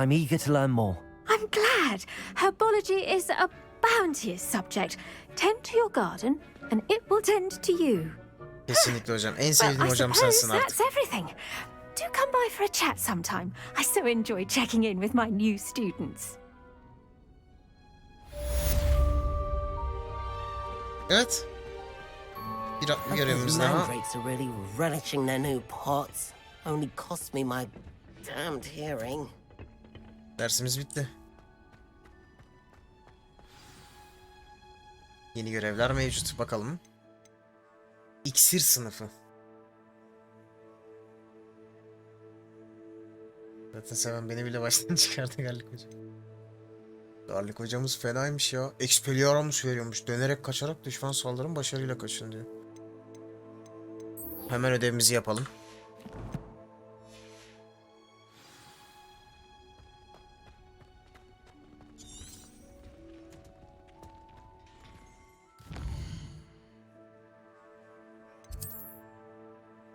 S2: I'm eager to learn more.
S11: I'm glad. Herbology is a bounteous subject. Tend to your garden, and it will tend to you.
S1: Kesinlikle hocam. En
S11: Well,
S1: sevdiğim
S11: I
S1: hocam
S11: suppose
S1: sensin artık.
S11: that's everything. Do come by for a chat sometime. I so enjoy checking in with my new students.
S1: Evet. Bir görevimiz daha.
S15: Mandrakes are really relishing their new pots. Only cost me my damned hearing.
S1: Dersimiz bitti. Yeni görevler mevcut. Bakalım. İksir sınıfı. Zaten seven beni bile baştan çıkardı Garlic hocam. Garlic hocamız fenaymış ya. Expelliarmus veriyormuş. Dönerek kaçarak düşman saldırın başarıyla kaçın diyor. Hemen ödevimizi yapalım.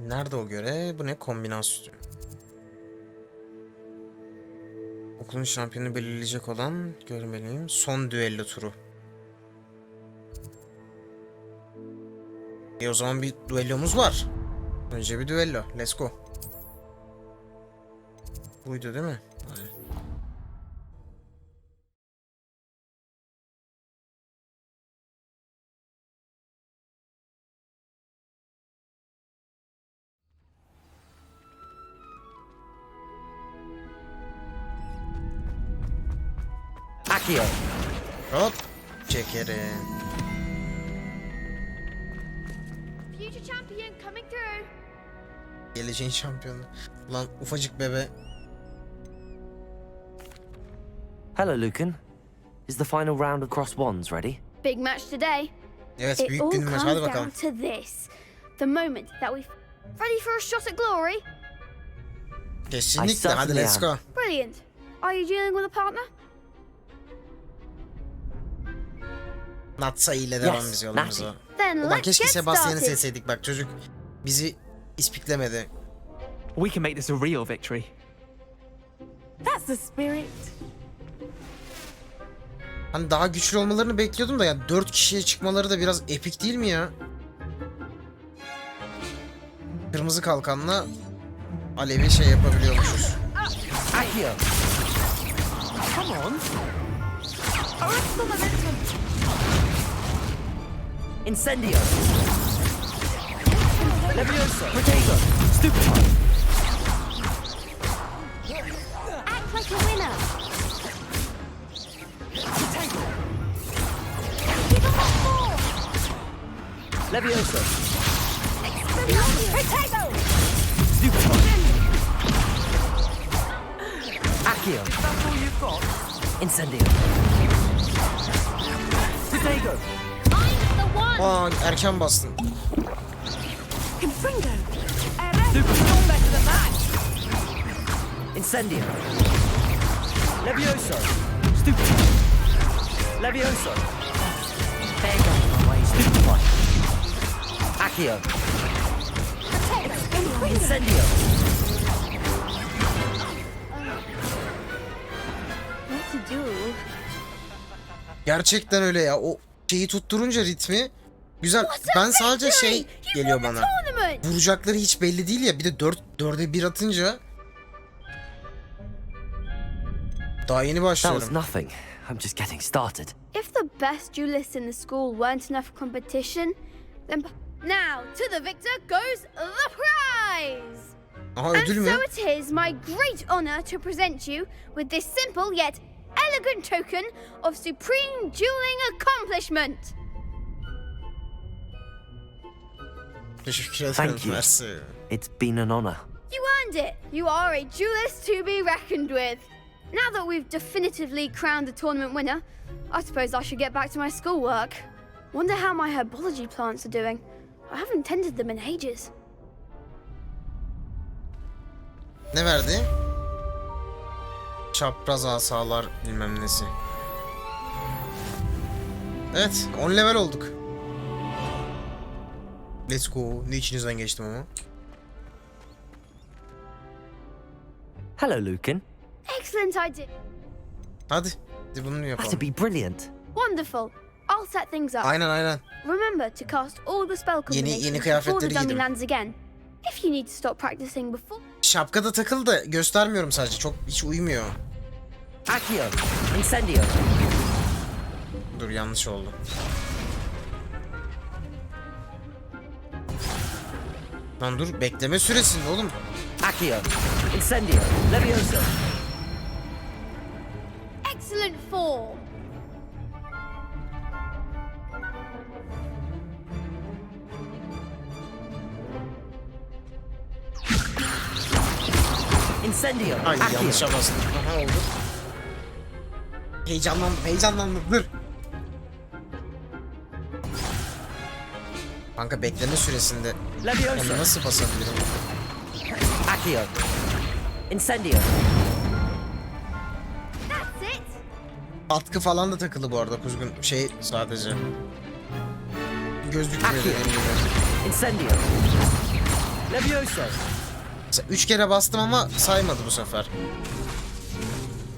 S1: Nerede o görev? Bu ne? Kombinasyon. Okulun şampiyonu belirleyecek olan görmeliyim. Son düello turu. O zaman bir düellomuz var. Önce bir düello. Let's go. Buydu değil mi? Aynen.
S2: Accio.
S1: Hop. Çekerim.
S7: Future champion coming through.
S1: Geleceğin şampiyonu. Lan ufacık bebe.
S2: Hello, Lucan. Is the final round of cross wands ready?
S16: Big match today.
S1: Evet,
S16: It
S1: büyük
S16: all
S1: bir maç. Hadi
S16: comes
S1: bakalım.
S16: down to this. The moment that we've ready for a shot at glory.
S1: Kesinlikle. Hadi let's go.
S16: Brilliant. Are you dealing with a partner?
S1: Natsa ile devam
S2: Yes,
S1: biz yolumuza.
S16: Then
S1: Ulan
S16: let's
S1: keşke
S16: get
S1: Sebastian'ı
S16: started.
S1: seçseydik bak çocuk bizi ispiklemedi.
S14: We can make this a real victory.
S6: That's the spirit.
S1: Hani daha güçlü olmalarını bekliyordum da ya 4 kişiye çıkmaları da biraz epik değil mi ya? Kırmızı kalkanla Alevi şey yapabiliyormuşuz.
S2: Accio.
S6: Come on. Arrest the momentum.
S2: Incendio. Levioso. Protego. Stupefy.
S16: Act like a winner.
S2: Protego.
S16: Give them what for.
S2: Levioso.
S16: Potato.
S2: Stupefy. Accio.
S14: That's all you've got?
S2: Incendio. Protego.
S16: I'm the one.
S1: Aa erken bastın.
S6: Confringo.
S14: Better than that.
S2: Incendio. Levioso. Stupefy. Levioso. Protego. Stupefy. Accio. Incendio.
S16: What to do?
S1: Gerçekten öyle ya. O şeyi tutturunca ritmi güzel. Ben sadece şey geliyor bana.
S16: Tournament.
S1: Vuracakları hiç belli değil ya. Bir de 4'e 1 atınca daha yeni
S2: That was
S1: başlıyorum.
S2: nothing. I'm just getting started.
S16: If the best duelists in the school weren't enough for competition, then now to the victor goes the prize.
S1: Aha
S16: And
S1: ödül mü?
S16: so it is my great honor to present you with this simple yet elegant token of supreme dueling accomplishment.
S1: Teşekkür ederim.
S2: Thank you.
S1: Mersi.
S2: It's been an honor.
S16: You earned it. You are a duelist to be reckoned with. Now that we've definitively crowned the tournament winner, I suppose I should get back to my schoolwork. Wonder how my herbology plants are doing. I haven't tended them in ages.
S1: Ne verdi? Çapraz asalar bilmem nesi. Evet 10 level olduk. Let's go. Ne içinizden geçtim ama.
S2: Hello, Lucan.
S16: Excellent idea.
S1: Hadi bunu yapalım.
S2: That'd be brilliant.
S16: Wonderful. I'll set things up.
S1: Aynen.
S16: Remember to cast all the spell combinations
S1: Yeni
S16: before the
S1: kıyafetleri
S16: dummy
S1: giydim.
S16: lands again. If you need to stop practicing before...
S1: Şapkada takıl da göstermiyorum sadece. Çok hiç uymuyor.
S2: Accio, incendio.
S1: Dur yanlış oldu. Lan dur bekleme süresinde oğlum.
S2: Accio, incendio, levioso.
S16: Excellent form.
S2: Incendio,
S1: Ay
S2: accio.
S1: yanlışa bastım. Aha oldu. Heyecanlandım. Dur. Kanka bekleme süresinde
S2: Levioso.
S1: onu nasıl basabilirim?
S2: Accio, incendio.
S16: That's it.
S1: Atkı falan da takılı bu arada kuzgun. Şey sadece. Gözlük
S2: Accio,
S1: veriyor elimde.
S2: incendio. Levioso.
S1: 3 kere bastım ama saymadı bu sefer.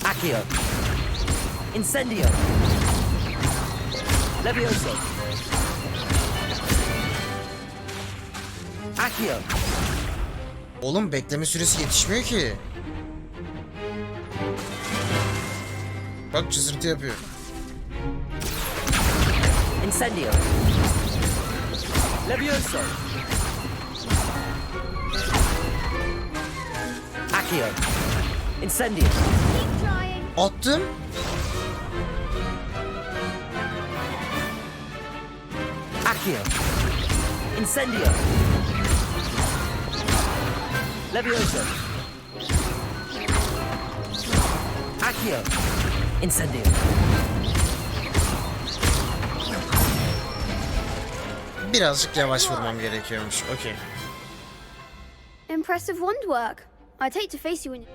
S2: Accio, incendio. Levioso. Accio.
S1: Oğlum bekleme süresi yetişmiyor ki. Bak cızırtı yapıyor.
S2: Incendio. Levioso. Accio. Incendio.
S16: Keep trying.
S1: Attım.
S2: Accio. Incendio. Levioso. Accio. Incendio.
S1: Birazcık yavaş vurmam gerekiyormuş. Okey.
S16: Impressive wandwork. I'd hate to face you in...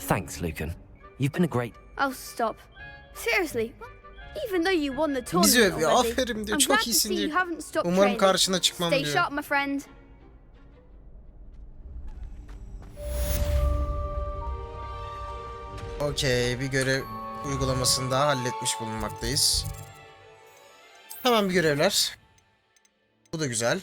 S2: Thanks, Lucan. You've been a great...
S16: Oh, stop. Seriously. Even though you won the
S1: Bizi
S16: tournament
S1: övüyor.
S16: already,
S1: Aferin diyor.
S16: I'm
S1: Çok
S16: glad to
S1: iyisin
S16: see you
S1: diyor.
S16: haven't stopped
S1: Umarım
S16: training.
S1: karşına çıkmam
S16: Stay
S1: diyor.
S16: sharp, my friend.
S1: Okey, bir görev uygulamasını daha halletmiş bulunmaktayız. Hemen bir görevler. Bu da güzel.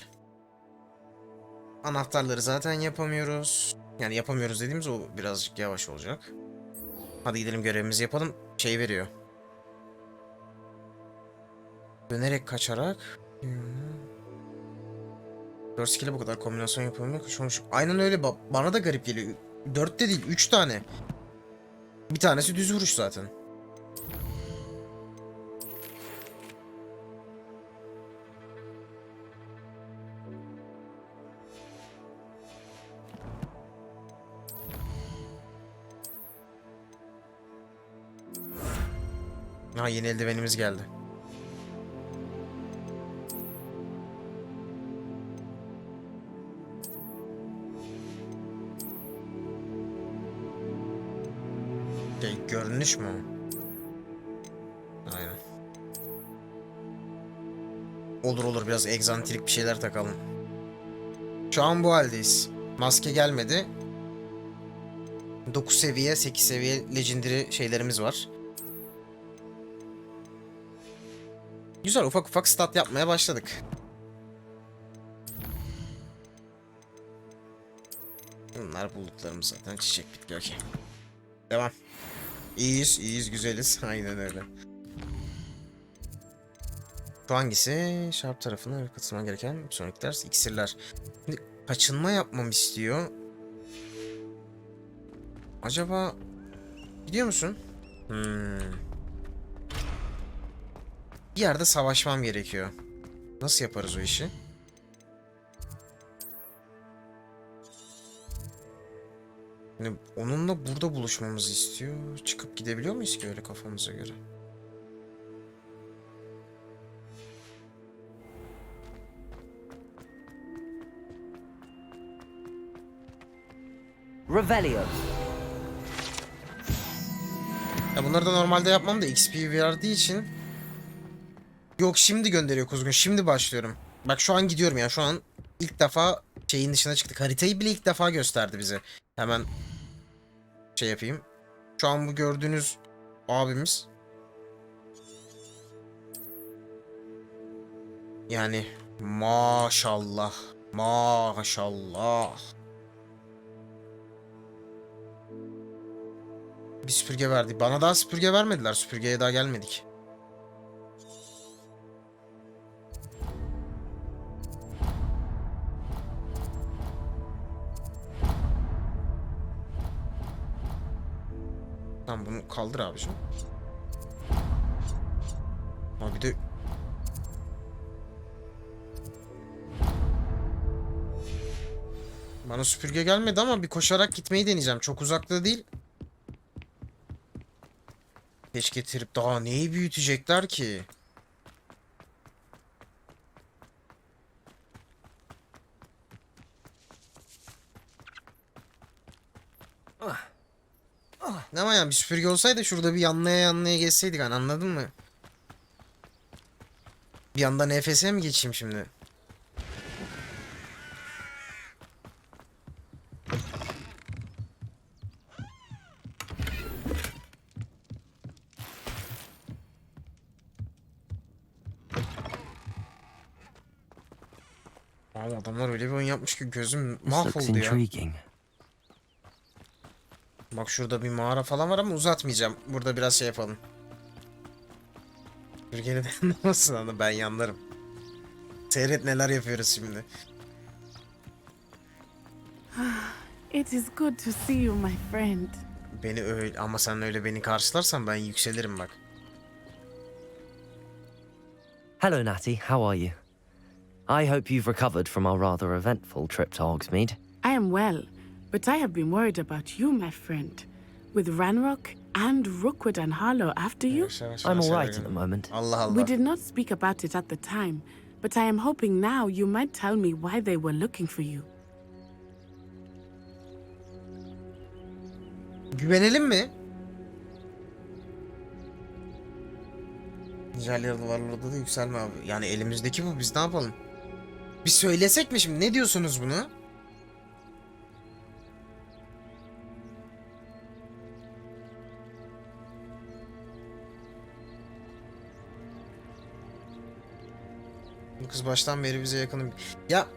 S1: Anahtarları zaten yapamıyoruz. Yani yapamıyoruz dediğimiz o birazcık yavaş olacak. Hadi gidelim görevimizi yapalım. Şey veriyor. Dönerek kaçarak. 4 skill'e bu kadar kombinasyon yapılmıyor. Aynen öyle, bana da garip geliyor. 4 de değil 3 tane. Bir tanesi düz vuruş zaten. Ha, yeni eldivenimiz geldi. Görünüş mü o? Aynen. Olur biraz egzantrik bir şeyler takalım. Şu an bu haldeyiz. Maske gelmedi. 9 seviye 8 seviye legendary şeylerimiz var. Güzel, ufak ufak stat yapmaya başladık. Bunlar bulduklarımız zaten, çiçek bitki, okey. Devam. İyiyiz, güzeliz. Aynen öyle. Şu hangisi? Şarp tarafına katılman gereken sonraki ders iksirler. Şimdi kaçınma yapmam istiyor. Acaba biliyor musun? Bir yerde savaşmam gerekiyor. Nasıl yaparız o işi? Yani onunla burada buluşmamızı istiyor. Çıkıp gidebiliyor muyuz ki öyle kafamıza göre?
S2: Revelio.
S1: Ya bunları da normalde yapmam da XP verdiği için. Yok, şimdi gönderiyor kuzgun. Şimdi başlıyorum. Bak şu an gidiyorum ya. Şu an ilk defa şeyin dışına çıktık. Haritayı bile ilk defa gösterdi bize. Hemen şey yapayım. Şu an bu gördüğünüz abimiz Yani maşallah. Maşallah. Bir süpürge verdi. Bana daha süpürge vermediler. Süpürgeye daha gelmedik. Tamam, bunu kaldır abicim. Ha bir de bana süpürge gelmedi ama bir koşarak gitmeyi deneyeceğim. Çok uzakta değil. Keşke getirip daha neyi büyütecekler ki? Ne ama yani bir süpürge olsaydı şurada bir yanlaya geçseydik, hani anladın mı? Bir yandan nefese mi geçeyim şimdi? Abi adamlar öyle bir oyun yapmış ki gözüm
S2: This looks
S1: mahvoldu ya.
S2: intriguing.
S1: Bak şurada bir mağara falan var ama uzatmayacağım. Burada biraz şey yapalım. Türkiye'de de anlamasın ama ben yanlarım. Seyret neler yapıyoruz şimdi.
S6: It is good to see you, my friend.
S1: Beni öyle ama sen öyle beni karşılarsan ben yükselirim bak.
S2: Hello, Natty. How are you? I hope you've recovered from our rather eventful trip to Hogsmeade.
S6: I am well, but I have been worried about you, my friend. With Ranrock and Rookwood and Harlow after you?
S2: I'm all right at the moment.
S1: Allah Allah.
S6: We did not speak about it at the time, but I am hoping now you might tell me why they were looking for you.
S1: Güvenelim mi? Nicel yaralılarda da yükselme abi. Yani elimizdeki bu, biz ne yapalım? Bir söylesek mi şimdi? Ne diyorsunuz bunu? Bu kız baştan beri bize yakınım. Ya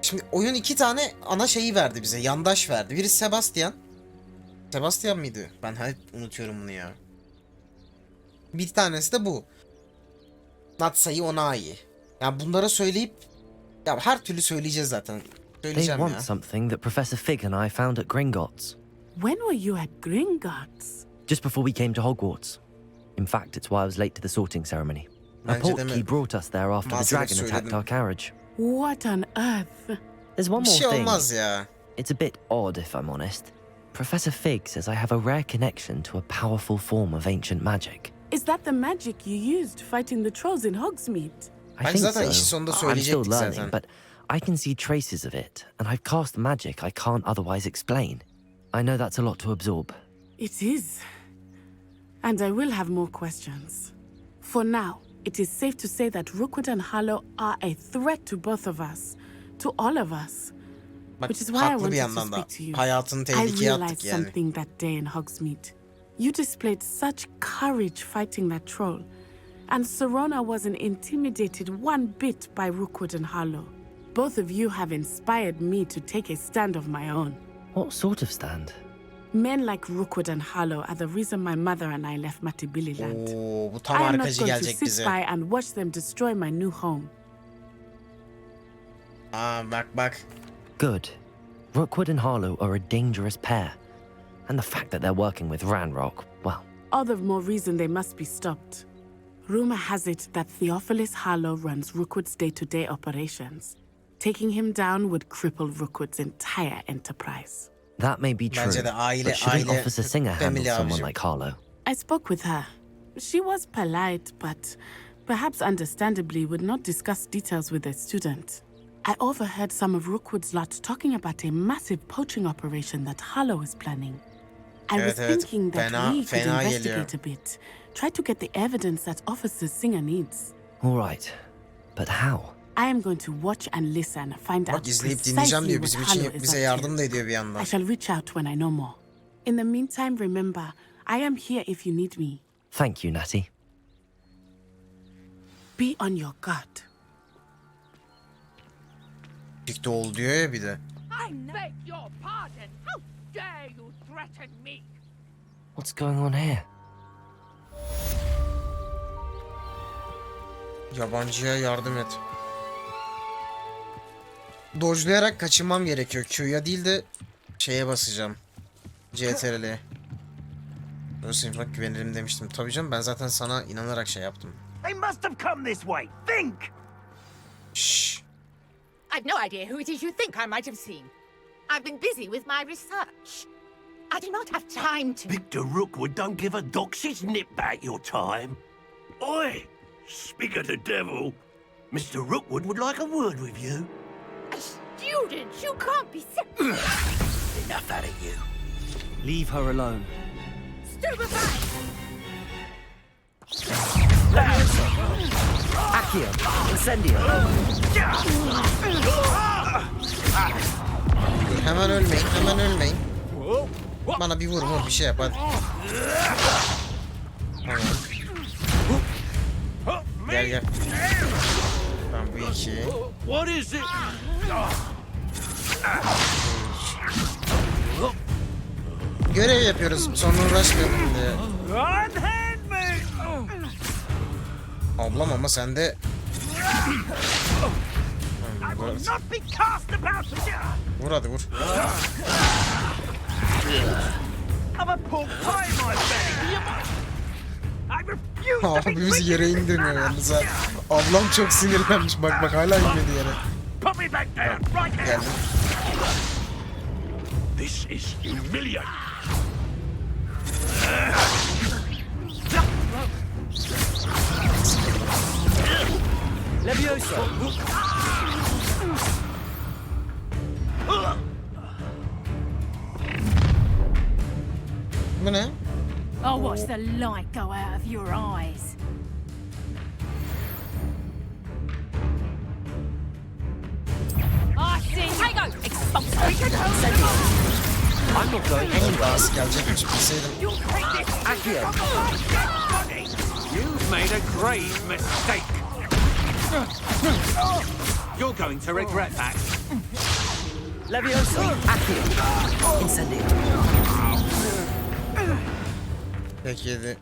S1: şimdi oyun iki tane ana şeyi verdi bize. Yandaş verdi. Biri Sebastian. Sebastian mıydı? Ben hep unutuyorum bunu ya. Bir tanesi de bu. Natsa'yı Onai. Yani bunlara söyleyip ya her türlü söyleyeceğiz zaten.
S2: They
S1: Söyleyeceğim
S2: want
S1: ya.
S2: something that Professor Fig and I found at Gringotts.
S6: When were you at Gringotts?
S2: Just before we came to Hogwarts. In fact, it's why I was late to the sorting ceremony. A
S1: Bence de
S2: portkey brought us there after the
S1: Maalesef
S2: dragon attacked
S1: söyledim.
S2: our carriage.
S6: What on earth?
S2: There's one
S1: Bir
S2: more
S1: şey
S2: thing.
S1: olmaz ya.
S2: It's a bit odd, if I'm honest. Professor Fig says I have a rare connection to a powerful form of ancient magic.
S6: Is that the magic you used fighting the trolls in Hogsmeade?
S2: I
S1: Bence
S2: think
S1: zaten işin
S2: so.
S1: sonunda
S2: I'm still
S1: söyleyecektik
S2: learning,
S1: zaten.
S2: but I can see traces of it, and I've cast magic I can't otherwise explain. I know that's a lot to absorb.
S6: It is. And I will have more questions. For now, it is safe to say that Rookwood and Harlow are a threat to both of us. To all of us.
S1: Bak
S6: Which is why I
S1: haklı bir
S6: wanted to
S1: yandan da.
S6: speak to you.
S1: Hayatını
S6: I
S1: tehlikeye
S6: realized
S1: attık yani.
S6: something that day in Hogsmeade. You displayed such courage fighting that troll. And Serona wasn't intimidated one bit by Rookwood and Harlow. Both of you have inspired me to take a stand of my own.
S2: What sort of stand?
S6: Men like Rookwood and Harlow are the reason my mother and I left Matibililand.
S1: Oo, bu tam
S6: I am not
S1: arkacı
S6: going to
S1: gelecek
S6: sit
S1: bize.
S6: by and watch them destroy my new home.
S1: Bak.
S2: Good. Rookwood and Harlow are a dangerous pair. And the fact that they're working with Ranrock, well,
S6: All the more reason they must be stopped. Rumor has it that Theophilus Harlow runs Rookwood's day-to-day operations. Taking him down would cripple Rookwood's entire enterprise.
S2: that may be true.
S1: Bence de
S2: But shouldn't
S1: aile
S2: Officer Singer handle
S1: family
S2: someone
S1: abicim.
S2: like Harlow?
S6: I spoke with her. She was polite, but perhaps understandably would not discuss details with a student. I overheard some of Rookwood's lot talking about a massive poaching operation that Harlow is planning. I was
S1: Evet,
S6: thinking that
S1: fena-
S6: we could
S1: fena
S6: investigate
S1: geliyor.
S6: a bit. Try to get the evidence that Officer Singer needs.
S2: All right. But how?
S6: I am going to watch and listen, find
S1: Bak
S6: out
S1: izleyip dinleyeceğim
S6: precisely
S1: diyor.
S6: what
S1: Bizim
S6: Harlow
S1: için
S6: is
S1: bize
S6: up
S1: yardım
S6: to.
S1: da ediyor bir yandan.
S6: I shall reach out when I know more. In the meantime, remember, I am here if you need me.
S2: Thank you, Natty.
S6: Be on your guard.
S1: Dikte ol diyor ya bir de.
S17: I beg your pardon. How dare you threaten me?
S2: What's going on here?
S1: Yabancıya yardım et. Dodge'layarak kaçınmam gerekiyor. Q'ya değil de şeye basacağım. CTRL'ye. Sınıfına güvenirim demiştim. Tabii canım, ben zaten sana inanarak şey yaptım.
S18: They must have come this way. Think!
S1: Shh.
S17: I've no idea who it is you think I might have seen. I've been busy with my research. I do not have time to...
S18: Victor Rookwood don't give a doxy's nip back your time. Oi! Speak of the devil. Mr. Rookwood would like a word with you.
S17: A student? You can't be...
S18: Enough out of you.
S2: Leave her alone.
S17: Stupefy!
S2: Accio, incendio.
S1: Dur, hemen ölmeyin, hemen ölmeyin. Bana bir vur bir şey yap hadi. Tamam. Gel. Tamam, bu iki.
S18: What is it?
S1: Görev yapıyoruz, sonra uğraşmayalım diye.
S18: Unhand me!
S1: Ablam ama sen de...
S18: I will not be cast about here.
S1: Vur hadi vur.
S18: I'm a pork pie, my belly. I refuse to be
S1: Abimizi yere indirmiyor yalnız ha. Ablam çok sinirlenmiş, bak hala inmedi yere.
S18: Put me back down, right now.
S1: Geldim.
S18: This is humiliating.
S2: Levioso.
S1: Bu ne?
S11: Oh, watch the light go out of your eyes.
S17: I see. Hey, go!
S2: I'm not going anywhere.
S1: Bazı gelecekmiş bilseydim.
S2: Accio.
S8: You've made a grave mistake. You're going to regret that.
S2: Levioso. Accio. Incendio.
S1: Peki yedi.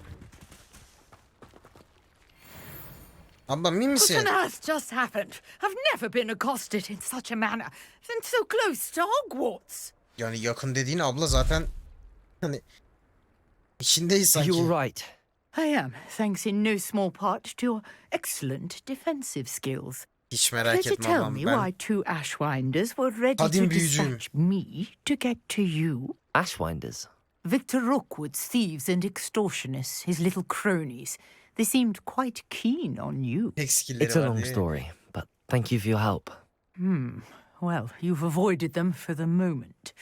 S1: Ablam iyi misin?
S17: What on earth just happened? I've never been accosted in such a manner, and so close to Hogwarts.
S1: Yani yakın dediğin abla zaten hani içindeyiz sanki.
S2: You're right.
S17: I am, thanks in no small part to your excellent defensive skills.
S1: Hiç merak
S17: Care to
S1: etme
S17: tell
S1: ablam,
S17: me
S1: ben
S17: why two Ashwinders were ready
S1: Kadim
S17: to
S1: büyücüyüm.
S17: dispatch me to get to you?
S2: Ashwinders.
S17: Victor Rookwood's thieves and extortionists, his little cronies. They seemed quite keen on you.
S2: It's a long story, but thank you for your help.
S17: Well, you've avoided them for the moment.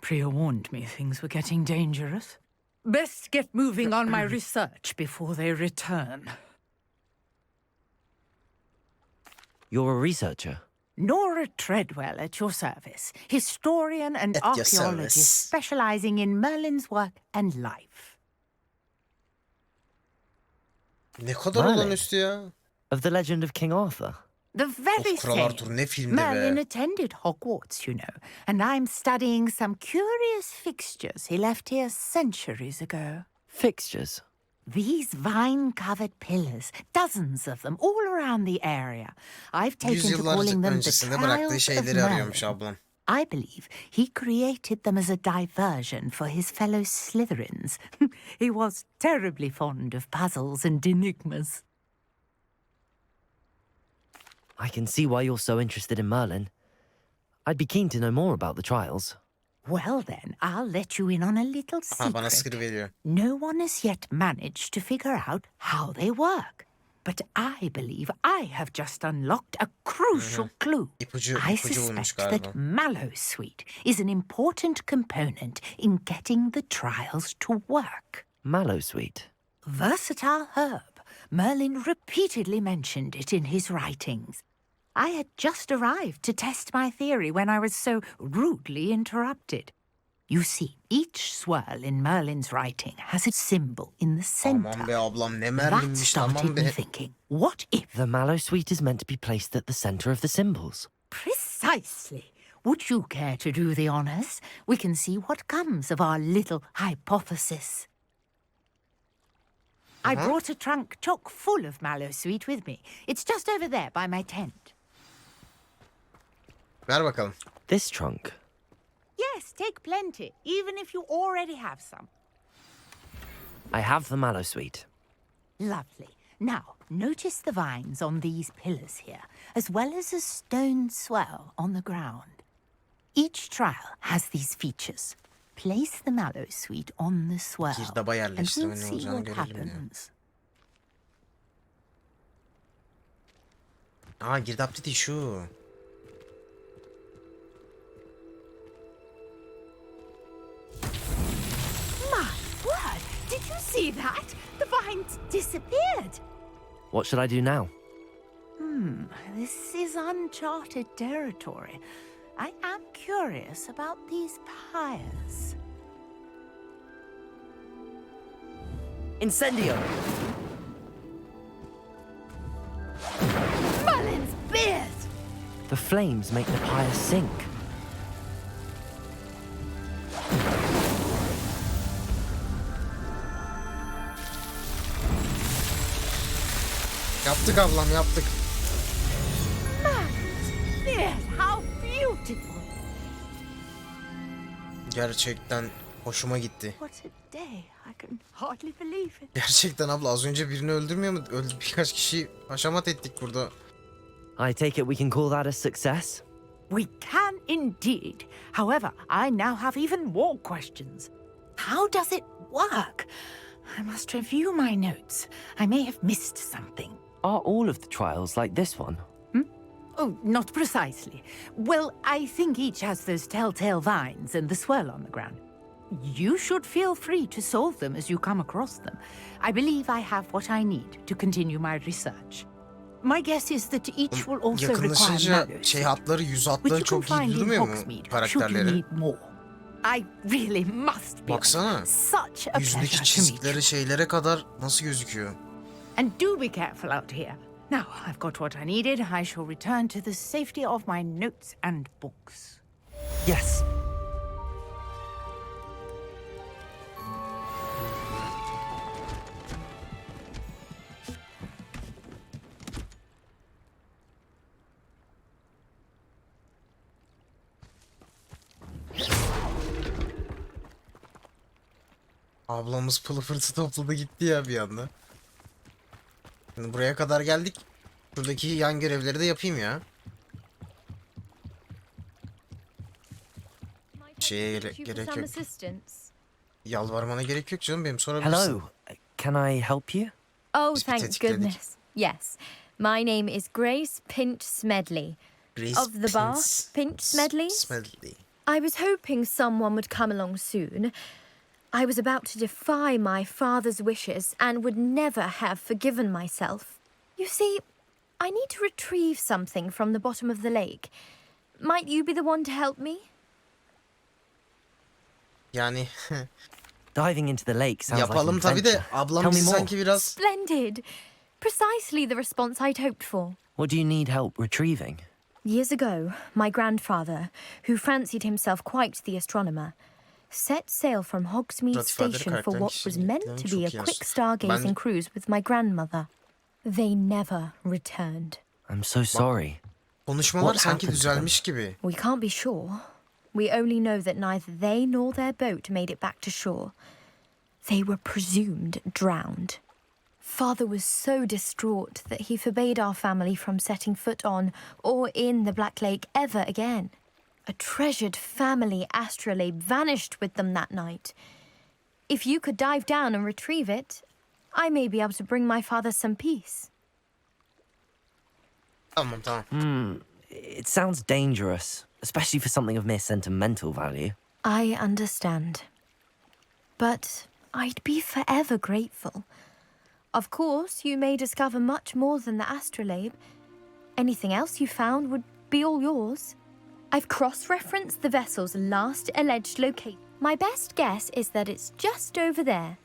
S17: Priya warned me things were getting dangerous. Best get moving on my research before they return.
S2: You're a researcher?
S17: Nora Treadwell at your service, historian and
S1: At your
S17: archaeologist
S1: service.
S17: specializing in Merlin's work and life.
S1: Ne kadar
S2: Merlin.
S1: olağanüstü ya.
S2: Of the legend of King Arthur?
S17: The very
S1: Of Kralar
S17: same.
S1: Turu ne filmdi
S17: Merlin
S1: be.
S17: attended Hogwarts, you know, and I'm studying some curious fixtures he left here centuries ago.
S2: Fixtures?
S17: These vine-covered pillars, dozens of them, all around the area. I've taken to
S1: Yüzyıllar
S17: calling them the
S1: öncesinde bıraktığı
S17: Trials of
S1: şeyleri
S17: Merlin.
S1: arıyormuş ablam.
S17: I believe he created them as a diversion for his fellow Slytherins. He was terribly fond of puzzles and enigmas.
S2: I can see why you're so interested in Merlin. I'd be keen to know more about the trials.
S17: Well then, I'll let you in on a little
S1: Aha, bana
S17: secret.
S1: sıkır veriyor.
S17: No one has yet managed to figure out how they work. But I believe I have just unlocked a crucial clue.
S1: İpucu
S17: I
S1: bulmuş
S17: suspect
S1: galiba.
S17: that Mallowsweet is an important component in getting the trials to work.
S2: Mallowsweet?
S17: Versatile herb. Merlin repeatedly mentioned it in his writings. I had just arrived to test my theory when I was so rudely interrupted. You see, each swirl in Merlin's writing has a symbol in the center.
S1: Aman be ablam, ne
S17: That
S1: Merlin'miş,
S17: started
S1: aman
S17: me
S1: be.
S17: thinking, what if...
S2: The Mallowsweet is meant to be placed at the center of the symbols.
S17: Precisely. Precisely. Would you care to do the honors? We can see what comes of our little hypothesis. I brought a trunk chock full of mallow sweet with me. It's just over there by my tent.
S1: Ver bakalım.
S2: This trunk?
S17: Yes, take plenty, even if you already have some.
S2: I have the mallow sweet.
S17: Lovely. Now, notice the vines on these pillars here, as well as a stone swell on the ground. Each trial has these features. Place the mallow sweet on the swell,
S1: Girdaba
S17: and we'll
S1: yerleştirmenin
S17: see
S1: olacağını
S17: what
S1: görelim ya.
S17: happens.
S1: Aa, girdap dedi şu.
S17: My word! Did you see that? The vines disappeared.
S2: What should I do now?
S17: This is uncharted territory. I am curious about these pyres.
S2: Incendio!
S17: Merlin's beard!
S2: The flames make the pyre sink.
S1: Yaptık ablam, yaptık.
S17: Merlin's beard! How beautiful!
S1: Gerçekten hoşuma gitti.
S17: What a day! I can hardly believe it.
S1: Gerçekten abla, az önce birini öldürmüyor mu? Birkaç kişi haşamat ettik burada.
S2: I take it we can call that a success?
S17: We can indeed. However, I now have even more questions. How does it work? I must review my notes. I may have missed something.
S2: Are all of the trials like this one?
S17: Oh, not precisely. Well, I think each has those telltale vines and the swirl on the ground. You should feel free to solve them as you come across them. I believe I have what I need to continue my research. My guess is that each will also require
S1: Yakınlaşınca
S17: mallows,
S1: hatları, yüz hatları
S17: which you
S1: çok
S17: can
S1: iyi
S17: find in
S1: durmuyor mu
S17: Hogsmeade, should you
S1: karakterleri?
S17: need more. I really must be
S1: Baksana.
S17: honest. Such a
S1: Yüzdeki
S17: pleasure to meet
S1: çizikleri,
S17: you.
S1: şeylere kadar nasıl gözüküyor?
S17: And do be careful out here. Now, I've got what I needed. I shall return to the safety of my notes and books.
S2: Yes.
S1: Ablamız pılı fırtı topladı gitti ya bir anda. Şimdi buraya kadar geldik. Buradaki yan görevleri de yapayım ya. Şeye gerek yok. Yalvarmana gerek yok canım, benim sorabilirsin.
S2: Hello. Can I help you?
S19: Oh,
S1: Biz bir
S19: thank
S1: tetikledik.
S19: goodness. Yes. My name is Grace Pinch Smedley.
S1: Grace
S19: Of the bar, Pinch Smedley.
S1: Smedley.
S19: I was hoping someone would come along soon. I was about to defy my father's wishes and would never have forgiven myself. You see, I need to retrieve something from the bottom of the lake. Might you be the one to help me?
S1: Yani
S2: Diving into the lake sounds
S1: yapalım
S2: like an
S1: tabii de
S2: adventure.
S1: ablam
S2: Tell me
S1: bizi
S2: more.
S1: sanki biraz...
S19: Splendid. Precisely the response I'd hoped for.
S2: What do you need help retrieving?
S19: Years ago, my grandfather, who fancied himself quite the astronomer, set sail from Hogsmeade
S1: Ratified
S19: Station for what was meant to be a
S1: çok iyi
S19: quick
S1: aslında.
S19: stargazing cruise with my grandmother. They never returned.
S2: I'm so sorry.
S1: Konuşmalar
S2: What
S1: sanki
S2: happened to them?
S1: düzelmiş gibi.
S19: We can't be sure. We only know that neither they nor their boat made it back to shore. They were presumed drowned. Father was so distraught that he forbade our family from setting foot on or in the Black Lake ever again. A treasured family astrolabe vanished with them that night. If you could dive down and retrieve it, I may be able to bring my father some peace.
S1: Tamam.
S2: It sounds dangerous, especially for something of mere sentimental value.
S19: I understand. But I'd be forever grateful. Of course, you may discover much more than the astrolabe. Anything else you found would be all yours. I've cross-referenced the vessel's last alleged location. My best guess is that it's just over there.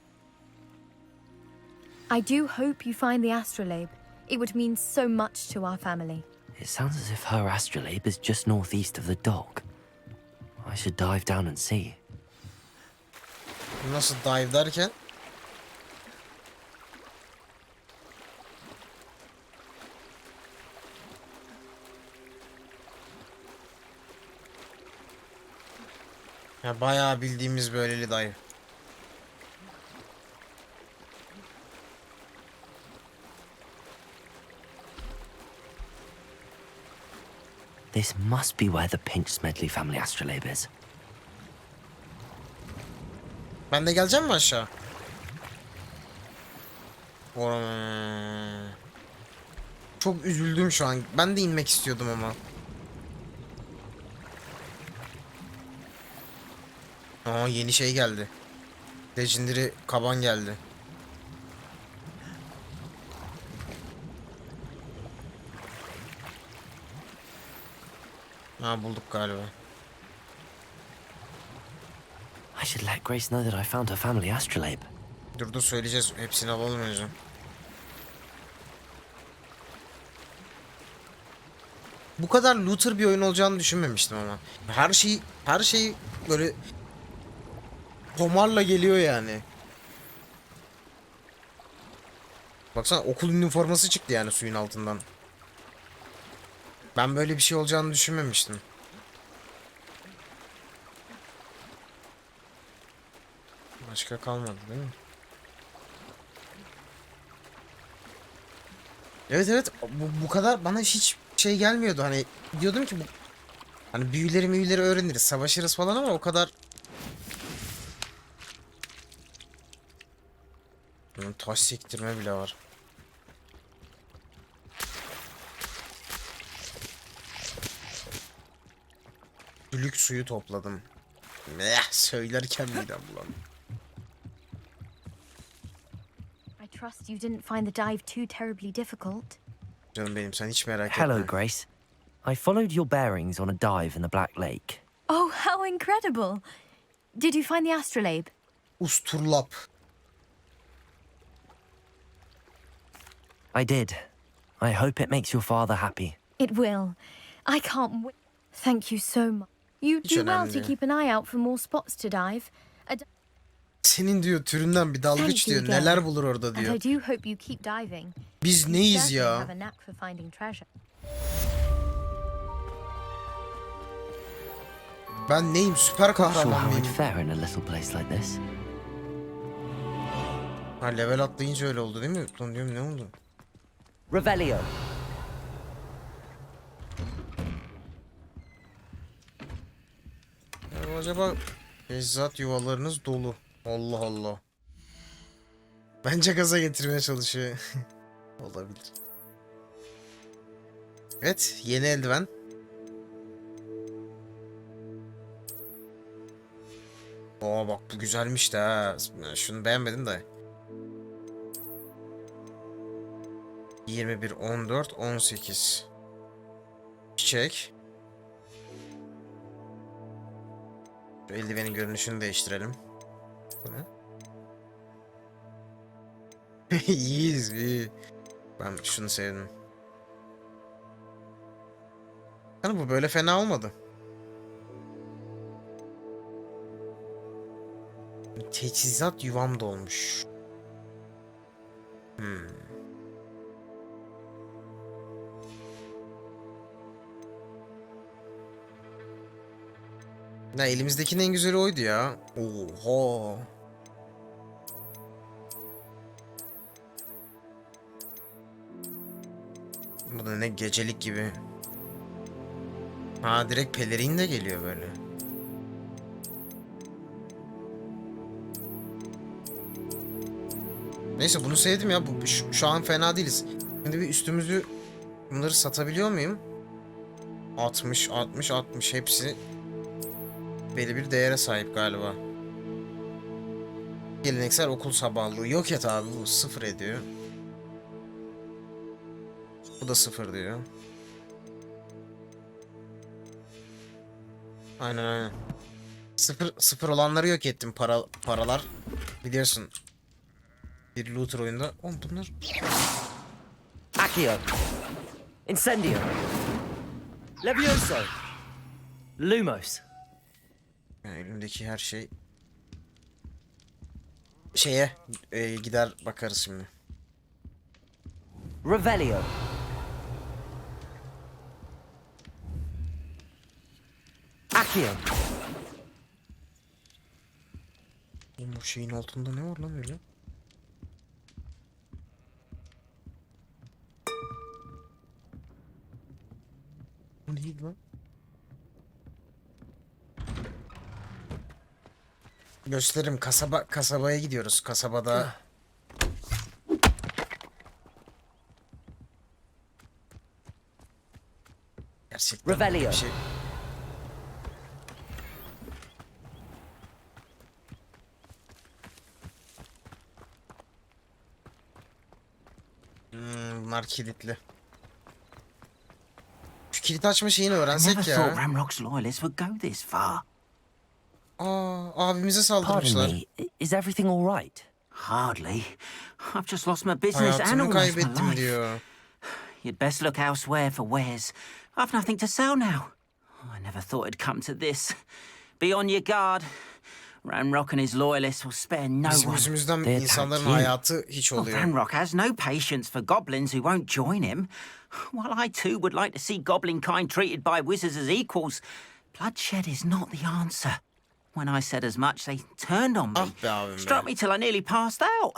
S19: I do hope you find the astrolabe. It would mean so much to our family.
S2: It sounds as if her astrolabe is just northeast of the dock. I should dive down and see.
S1: Nasıl dive derken? Ya bayağı bildiğimiz böyleli dive.
S2: This must be where the Pinch Smedley family astrolabe is.
S1: Ben de geleceğim mi aşağı? Çok üzüldüm şu an. Ben de inmek istiyordum ama. Aa, yeni şey geldi. Legendary kaban geldi. Ha, bulduk galiba.
S2: I should let Grace know that I found her family astrolabe.
S1: Dur söyleyeceğiz. Hepsini alalım önce. Bu kadar looter bir oyun olacağını düşünmemiştim ama. Her şey böyle tomarla geliyor yani. Baksana, okul üniforması çıktı yani suyun altından. Ben böyle bir şey olacağını düşünmemiştim. Başka kalmadı değil mi? Evet, bu kadar bana hiç şey gelmiyordu, hani diyordum ki bu hani büyüleri öğreniriz, savaşırız falan, ama o kadar. Taş sektirme bile var. Gülük suyu topladım. Söylerken midem bulandı.
S19: I trust you didn't find the dive too terribly difficult.
S1: Canım benim, sen hiç merak etme.
S2: Hello, Grace. I followed your bearings on a dive in the Black Lake.
S19: Oh, how incredible! Did you find the astrolabe?
S1: Usturlap.
S2: I did. I hope it makes your father happy.
S19: It will. I can't wait. Thank you so much. You
S1: Hiç
S19: do well
S1: önemli
S19: to
S1: değil.
S19: keep an eye out for more spots to dive.
S1: Senin diyor türünden bir dalgıç
S19: Thank you
S1: diyor.
S19: again.
S1: Neler bulur orada
S19: And
S1: diyor.
S19: I do hope you keep diving.
S1: Biz
S19: You
S1: neyiz
S19: certainly
S1: ya?
S19: have a knack for finding treasure.
S1: Ben neyim? Süper
S2: Not sure
S1: kahraman
S2: how I'd
S1: mıyım?
S2: fare in a little place like this.
S1: Ha, level atlayınca öyle oldu değil mi? Lan diyorum, ne oldu?
S15: Revelio.
S1: Ya acaba teçhizat yuvalarınız dolu. Allah Allah. Bence gaza getirmeye çalışıyor. Olabilir. Evet, yeni eldiven. Oo bak, bu güzelmiş de ha. Şunu beğenmedim de. 21, 14, 18. Çiçek. Şu eldivenin görünüşünü değiştirelim. Bu ne? İyiyiz, iyi. Ben şunu sevdim. Yani bu böyle fena olmadı. Teçhizat yuvam dolmuş. Ya elimizdekinin en güzeli oydu ya. Oha. Bu da ne, gecelik gibi. Ha, direkt pelerin de geliyor böyle. Neyse, bunu sevdim ya. Şu an fena değiliz. Şimdi bir üstümüzü, bunları satabiliyor muyum? 60, 60, 60 hepsi belli bir değere sahip galiba. Geleneksel okul sabahlığı. Yok et abi, bu 0 ediyor. Bu da 0 diyor. Aynen. 0 olanları yok ettim. Paralar. Biliyorsun. Bir looter oyunda. Oğlum bunlar.
S15: Accio. Incendio.
S2: Levioso. Lumos.
S1: Yani elimdeki her şey şeye gider bakarız şimdi.
S2: Revelio. Aksiyon.
S1: Bu şeyin altında ne var lan öyle? Bu neydi lan? Gösteririm, kasabaya gidiyoruz. Kasabada gerçekten
S2: Revelio.
S1: bir şey. Bunlar kilitli. Şu kilit açma şeyini
S9: I
S1: öğrensek
S9: never
S1: ya.
S9: thought Ramrock's loyalists would go this far.
S1: Abimize
S9: Pardon
S1: saldırmışlar.
S9: me, is everything all right? Hardly. I've just lost my business and
S1: Hayatımı
S9: almost my
S1: kaybettim
S9: life.
S1: diyor.
S9: You'd best look elsewhere for wares. I've nothing to sell now. I never thought it'd come to this. Be on your guard. Ranrock and his loyalists will spare no
S1: Bizim
S9: one.
S1: yüzümüzden
S9: They
S1: insanların
S9: attack you.
S1: hayatı hiç
S9: Well,
S1: oluyor.
S9: Ranrock has no patience for goblins who won't join him. While I too would like to see goblin kind treated by wizards as equals, bloodshed is not the answer. When I said as much, they turned on me,
S1: be abim be.
S9: struck me till I nearly passed out.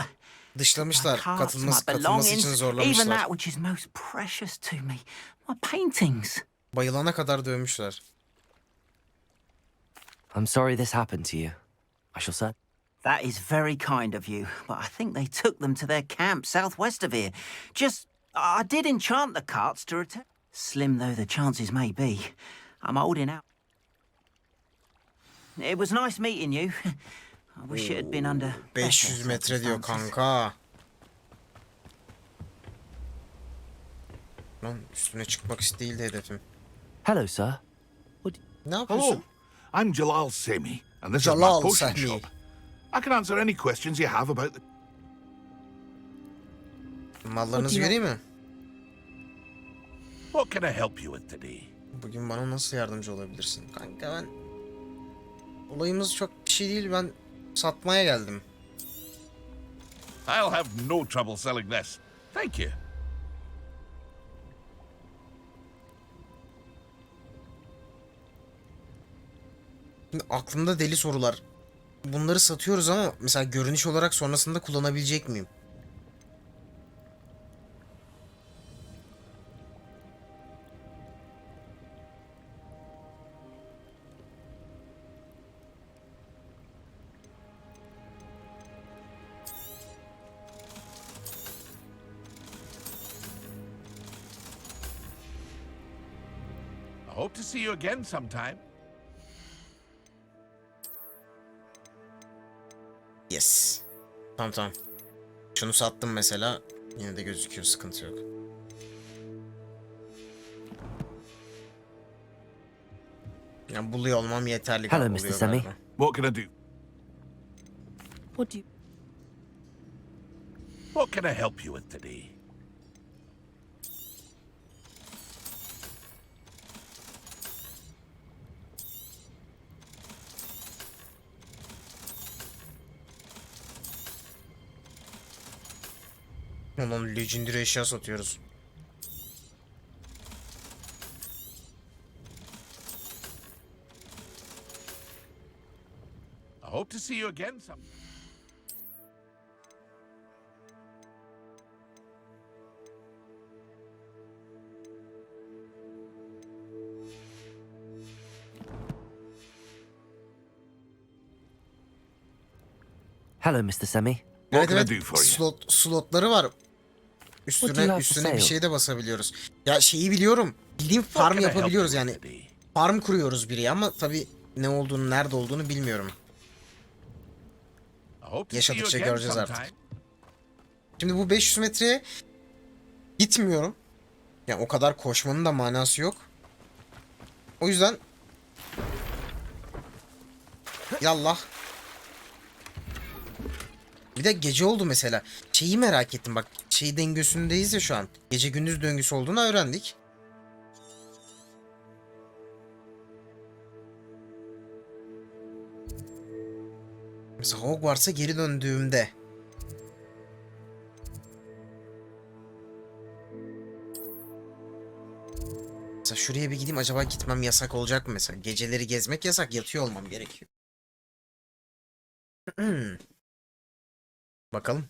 S1: Dışlamışlar.
S9: My carts,
S1: Katılması için
S9: belongings, even
S1: zorlamışlar.
S9: that which is most precious to me, my paintings.
S1: Bayılana kadar dövmüşler.
S2: I'm sorry this happened to you. I shall say.
S9: That is very kind of you, but I think they took them to their camp southwest of here. I did enchant the carts to return. Slim though the chances may be, I'm holding out. It was nice meeting you. I wish it had been under
S1: 500 metre diyor kanka. Lan üstüne çıkmak değildi hedefim.
S2: Hello, sir.
S1: Ne yapıyorsun?
S8: Hello, I'm Jalal Semi, and this
S1: Jalal
S8: is my potion
S1: Semi.
S8: shop. I can answer any questions you have about the...
S1: Mallarınızı vereyim mi?
S8: What can I help you with today?
S1: Bugün bana nasıl yardımcı olabilirsin? Kanka ben... Olayımız çok bir şey değil, ben satmaya geldim.
S8: I'll have no trouble selling this. Thank you.
S1: Şimdi aklımda deli sorular. Bunları satıyoruz ama mesela görünüş olarak sonrasında kullanabilecek miyim?
S8: I hope to see you again sometime.
S1: Yes. Tamam. Şunu sattım mesela. Yine de gözüküyor, sıkıntı yok. Yani buluyor olmam yeterli.
S2: Hello, Mr. Semi.
S8: What can I do? What can I help you with today?
S1: Ulan legendary eşya satıyoruz.
S8: I hope to see you again sometime.
S2: Hello, Mr. Semi.
S1: Evet, slotları var. Üstüne bir şey de basabiliyoruz. Ya şeyi biliyorum. Bildiğim farm yapabiliyoruz yani. Farm kuruyoruz biri ama tabii ne olduğunu, nerede olduğunu bilmiyorum. Yaşadıkça göreceğiz artık. Şimdi bu 500 metreye gitmiyorum. Yani o kadar koşmanın da manası yok. O yüzden yallah. Bir de gece oldu mesela. Şeyi merak ettim bak. Şey döngüsündeyiz ya şu an. Gece gündüz döngüsü olduğunu öğrendik. Mesela Hogwarts'a geri döndüğümde. Mesela şuraya bir gideyim, acaba gitmem yasak olacak mı mesela? Geceleri gezmek yasak, yatıyor olmam gerekiyor. Bakalım.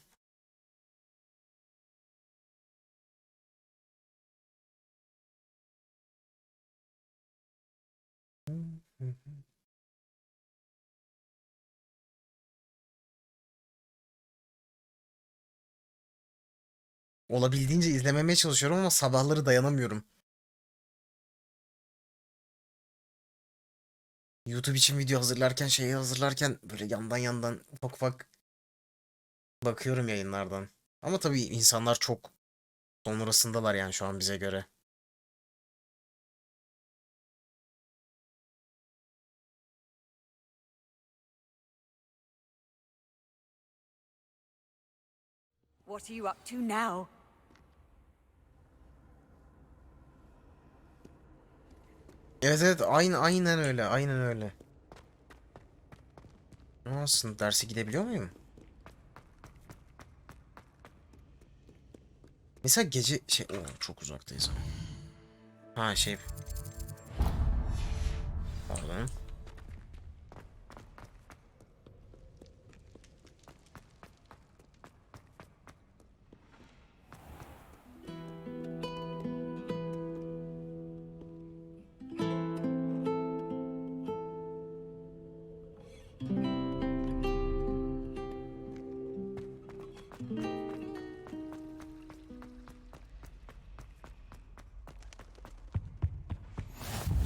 S1: Olabildiğince izlememeye çalışıyorum ama sabahları dayanamıyorum. YouTube için video hazırlarken, şeyi hazırlarken böyle yandan yandan ufak ufak bakıyorum yayınlardan. Ama tabii insanlar çok sonrasındalar yani şu an bize göre.
S4: What are you up to now?
S1: Evet evet, aynen öyle, aynen öyle. Aslında derse gidebiliyor muyum? Mesela gece şey, çok uzaktayız ama. Ha şey. Pardon.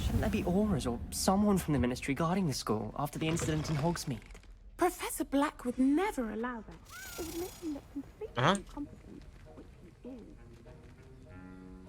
S5: Shouldn't there be auras or someone from the ministry guarding the school after the incident in Hogsmeade?
S6: Professor Black would never allow that. It would make him look completely incompetent, which he is.